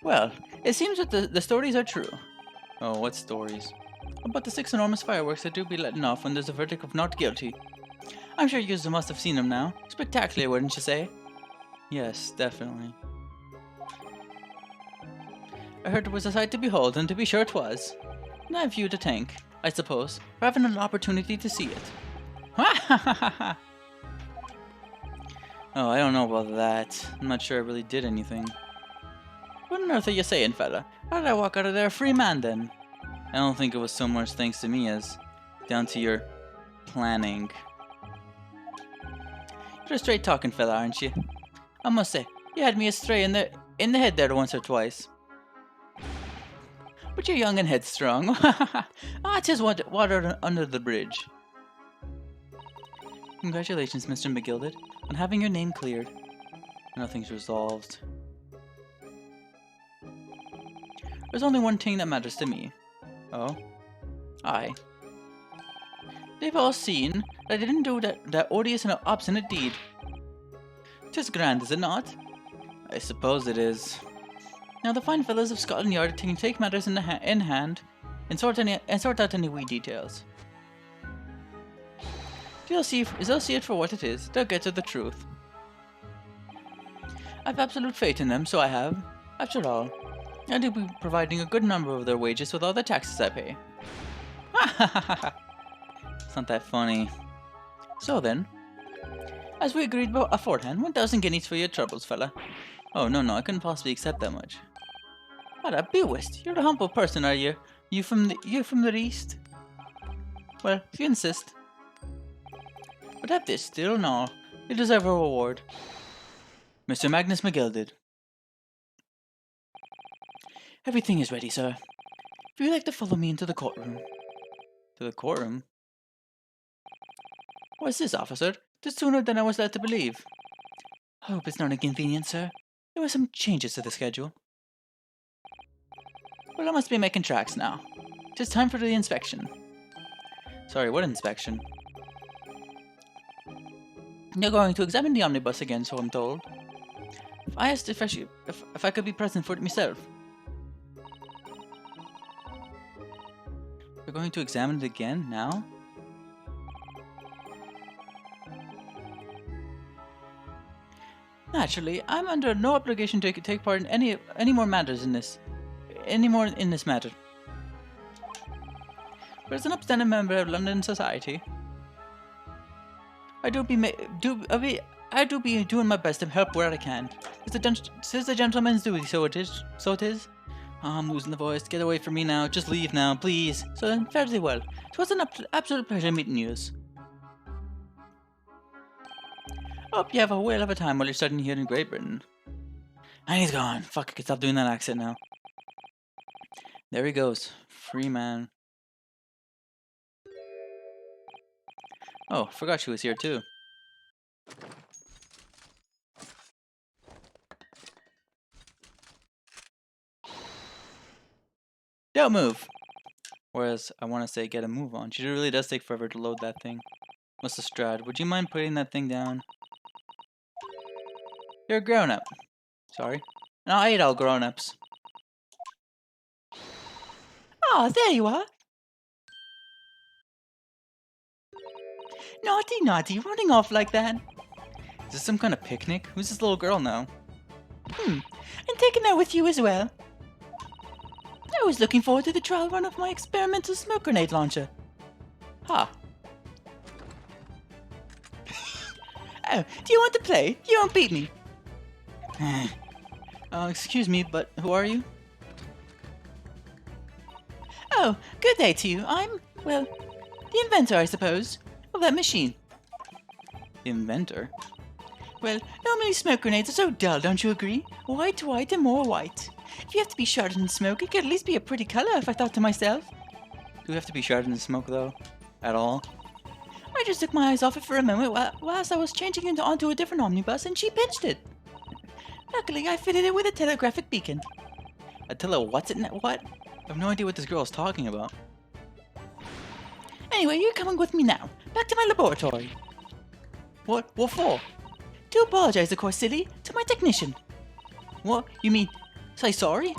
Well, it seems that the stories are true. Oh, what stories? About the 6 enormous fireworks that do be letting off when there's a verdict of not guilty. I'm sure you must have seen them now. Spectacular, wouldn't you say? Yes, definitely. I heard it was a sight to behold, and to be sure it was. And I have you to thank, I suppose, for having an opportunity to see it. Ha ha ha ha ha! Oh, I don't know about that. I'm not sure I really did anything. What on earth are you saying, fella? How did I walk out of there a free man, then? I don't think it was so much thanks to me as down to your planning. You're a straight talking fella, aren't you? I must say, you had me astray in the head there once or twice. But you're young and headstrong. Ah, 'tis water under the bridge. Congratulations, Mr. McGilded, on having your name cleared. Nothing's resolved. There's only one thing that matters to me. Oh? Aye. They've all seen But I didn't do that odious and obstinate deed. 'Tis grand, is it not? I suppose it is. Now the fine fellows of Scotland Yard can take matters in hand and sort out any wee details. They'll see it for what it is. They'll get to the truth. I've absolute faith in them, so I have. After all, I do be providing a good number of their wages with all the taxes I pay. Ha ha ha ha! It's not that funny. So then, as we agreed aforehand, 1,000 guineas for your troubles, fella. Oh, no, I couldn't possibly accept that much. What a bewist! You're a humble person, are you? You from the east? Well, if you insist. But have this still, no. You deserve a reward. Mr. Magnus McGilded. Everything is ready, sir. If you'd like to follow me into the courtroom. To the courtroom? What's this, officer? Just sooner than I was led to believe. Hope it's not inconvenient, sir. There were some changes to the schedule. Well, I must be making tracks now. 'Tis time for the inspection. Sorry, what inspection? You're going to examine the omnibus again, so I'm told. I asked if I could be present for it myself. You're going to examine it again, now? Naturally, I'm under no obligation to take part in any more in this matter. But as an upstanding member of London society, I do be doing my best to help where I can. It's the gentleman's duty, so it is. Oh, I'm losing the voice. Get away from me now. Just leave now, please. So then, fairly well. It was an absolute pleasure meeting yous. Hope you have a whale of a time while you're studying here in Great Britain. And he's gone. Fuck, I can stop doing that accent now. There he goes. Free man. Oh, forgot she was here too. Don't move! Whereas, I want to say get a move on. She really does take forever to load that thing. Mr. Strad, would you mind putting that thing down? You're a grown-up. Sorry. No, I hate all grown-ups. Ah, there you are! Naughty, running off like that. Is this some kind of picnic? Who's this little girl now? And taking her with you as well. I was looking forward to the trial run of my experimental smoke grenade launcher. Ha. Oh, do you want to play? You won't beat me. Excuse me, but who are you? Oh, good day to you. I'm, well, the inventor, I suppose, of that machine. The inventor? Well, normally smoke grenades are so dull, don't you agree? White and more white. If you have to be shrouded in smoke, it could at least be a pretty color, if I thought to myself. Do we have to be shrouded in smoke, though? At all? I just took my eyes off it for a moment whilst I was changing onto a different omnibus, and she pinched it. Luckily, I fitted it with a telegraphic beacon. What's it? What? I have no idea what this girl is talking about. Anyway, you're coming with me now. Back to my laboratory. What? What for? To apologize, of course, silly, to my technician. What? You mean, say sorry?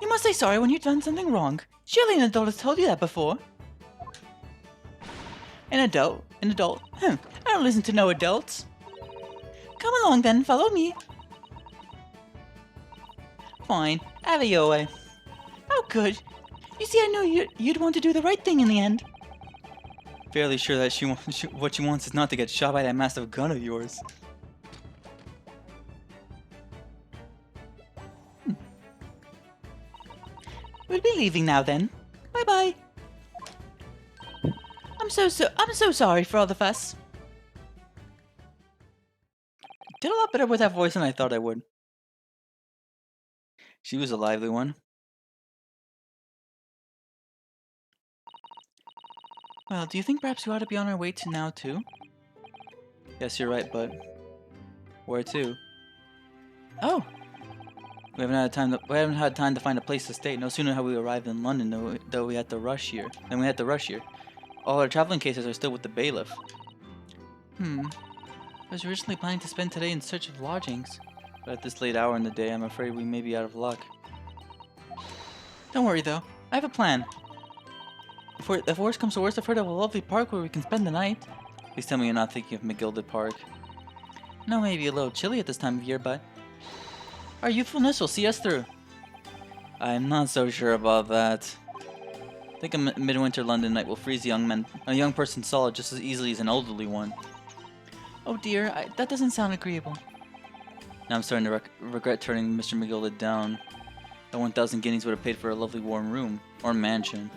You must say sorry when you've done something wrong. Surely an adult has told you that before. An adult? I don't listen to no adults. Come along then, follow me. Fine, have it your way. Oh, good. You see, I knew you'd want to do the right thing in the end. Fairly sure that what she wants is not to get shot by that massive gun of yours. We'll be leaving now then. Bye-bye. I'm so sorry for all the fuss. Did a lot better with that voice than I thought I would. She was a lively one. Well, do you think perhaps we ought to be on our way to now too? Yes, you're right, but where to? Oh, we haven't had time to find a place to stay. No sooner have we arrived in London, though we had to rush here. All our traveling cases are still with the bailiff. I was originally planning to spend today in search of lodgings, but at this late hour in the day, I'm afraid we may be out of luck. Don't worry though, I have a plan. If worst comes to worst, I've heard of a lovely park where we can spend the night. Please tell me you're not thinking of McGilded Park. No, maybe a little chilly at this time of year, but our youthfulness will see us through. I'm not so sure about that. I think a midwinter London night will freeze a young person's soul just as easily as an elderly one. Oh dear, that doesn't sound agreeable. Now I'm starting to regret turning Mr. McGilded down. The 1,000 guineas would have paid for a lovely warm room, or mansion.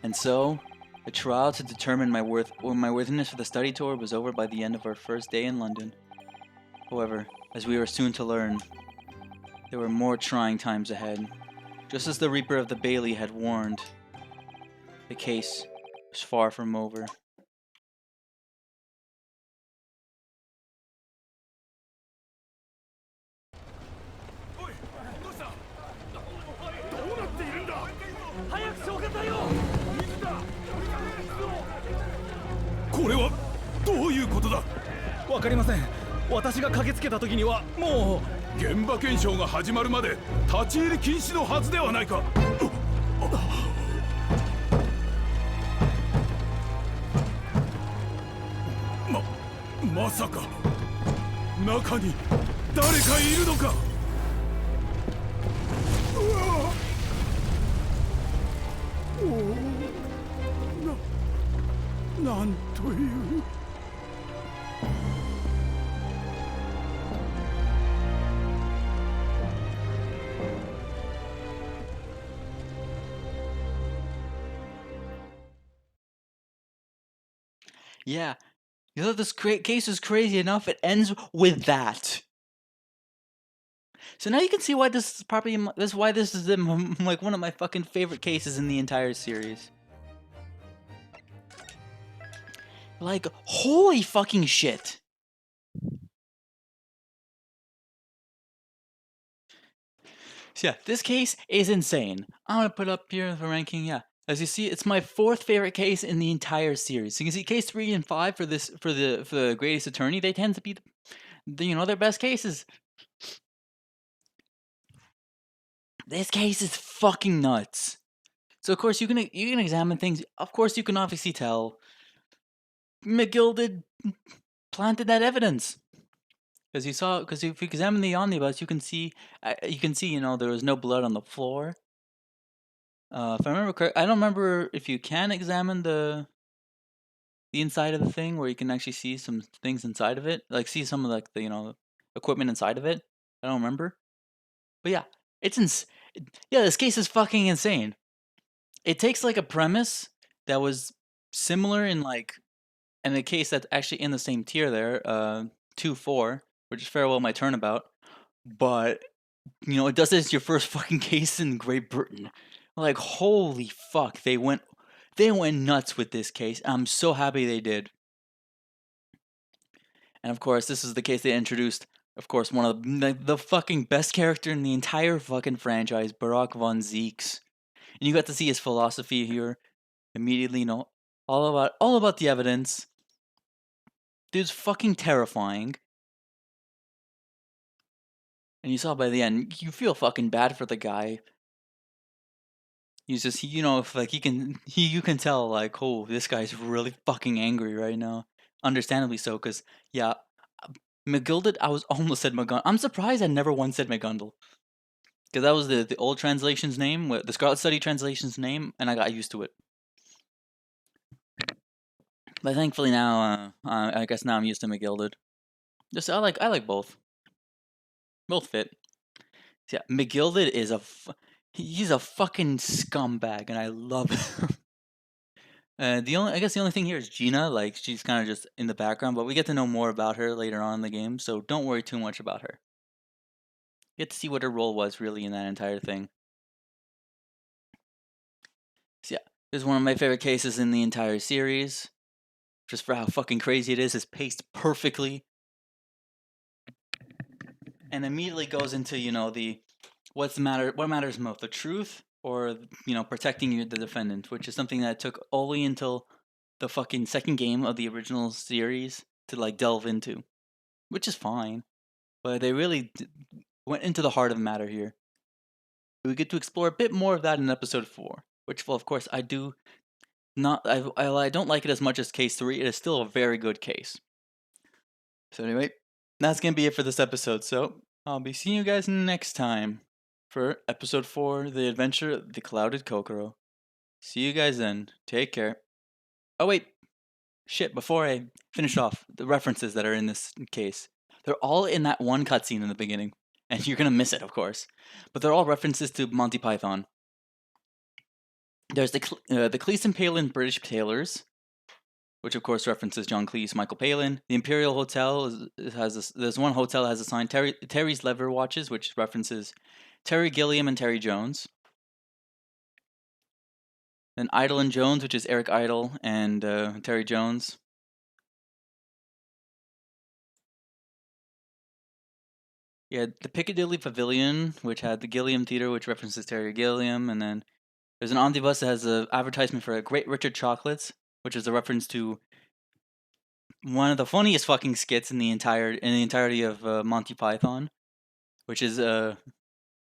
And so, the trial to determine my worthiness for the study tour was over by the end of our first day in London. However, as we were soon to learn, there were more trying times ahead. Just as the Reaper of the Bailey had warned, the case was far from over. Yeah, you thought this case was crazy enough, it ends with that. So now you can see why this is probably why this is like one of my fucking favorite cases in the entire series. Like, holy fucking shit. So yeah, this case is insane. I'm gonna put up here the ranking, yeah. As you see, it's my 4th favorite case in the entire series. So you can see case 3 and 5 for the greatest attorney, they tend to be their best cases. This case is fucking nuts. So of course you can examine things. Of course you can obviously tell McGilded planted that evidence. Because if you examine the omnibus, you can see there was no blood on the floor. If I remember correct, I don't remember if you can examine the inside of the thing where you can actually see some things inside of it, like see some of like the equipment inside of it. I don't remember, but yeah, this case is fucking insane. It takes like a premise that was similar in a case that's actually in the same tier there, 2-4, which is Farewell My Turnabout, but it does this your first fucking case in Great Britain. Like, holy fuck, they went nuts with this case. I'm so happy they did. And of course, this is the case they introduced. Of course, one of the fucking best character in the entire fucking franchise, Barack von Zeeks. And you got to see his philosophy here immediately. All about the evidence. Dude's fucking terrifying. And you saw by the end, you feel fucking bad for the guy. He's just, if like you can tell like, oh, this guy's really fucking angry right now. Understandably so, because yeah, McGilded. I was almost said McGundle. I'm surprised I never once said McGundle, because that was the old translation's name, the Scarlet Study translation's name, and I got used to it. But thankfully now, I guess now I'm used to McGilded. Just I like both. Both fit. So, yeah, McGilded is he's a fucking scumbag, and I love him. The only thing here is Gina. Like, she's kind of just in the background, but we get to know more about her later on in the game, so don't worry too much about her. You get to see what her role was really in that entire thing. So yeah, this is one of my favorite cases in the entire series. Just for how fucking crazy it is. It's paced perfectly. And immediately goes into, what matters most, the truth or protecting the defendant, which is something that took only until the fucking second game of the original series to like delve into, which is fine. But they really went into the heart of the matter here. We get to explore a bit more of that in episode 4, which, well, of course, I do not. I don't like it as much as case 3. It is still a very good case. So anyway, that's gonna be it for this episode. So I'll be seeing you guys next time for episode 4, The Adventure of the Clouded Kokoro. See you guys then. Take care. Oh wait, shit! Before I finish off, the references that are in this case, they're all in that one cutscene in the beginning, and you're gonna miss it, of course. But they're all references to Monty Python. There's the Cleese and Palin British Tailors, which of course references John Cleese, Michael Palin. The Imperial Hotel there's one hotel that has a sign Terry's Lever Watches, which references Terry Gilliam and Terry Jones. Then Idle and Jones, which is Eric Idle and Terry Jones. Yeah, the Piccadilly Pavilion, which had the Gilliam Theater, which references Terry Gilliam, and then there's an omnibus that has an advertisement for a Great Richard Chocolates, which is a reference to one of the funniest fucking skits in the entirety of Monty Python, which is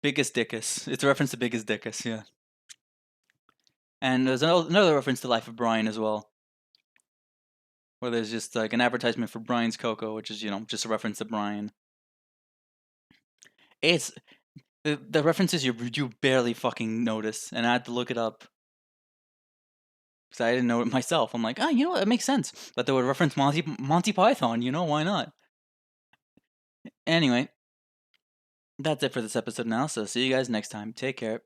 Biggest Dickus. It's a reference to Biggest Dickus, yeah. And there's another reference to Life of Brian as well, where there's just like an advertisement for Brian's Cocoa, which is just a reference to Brian. It's the references you barely fucking notice, and I had to look it up because I didn't know it myself. I'm like, you know what? It makes sense that they would reference Monty Python. Why not? Anyway, that's it for this episode now. So see you guys next time. Take care.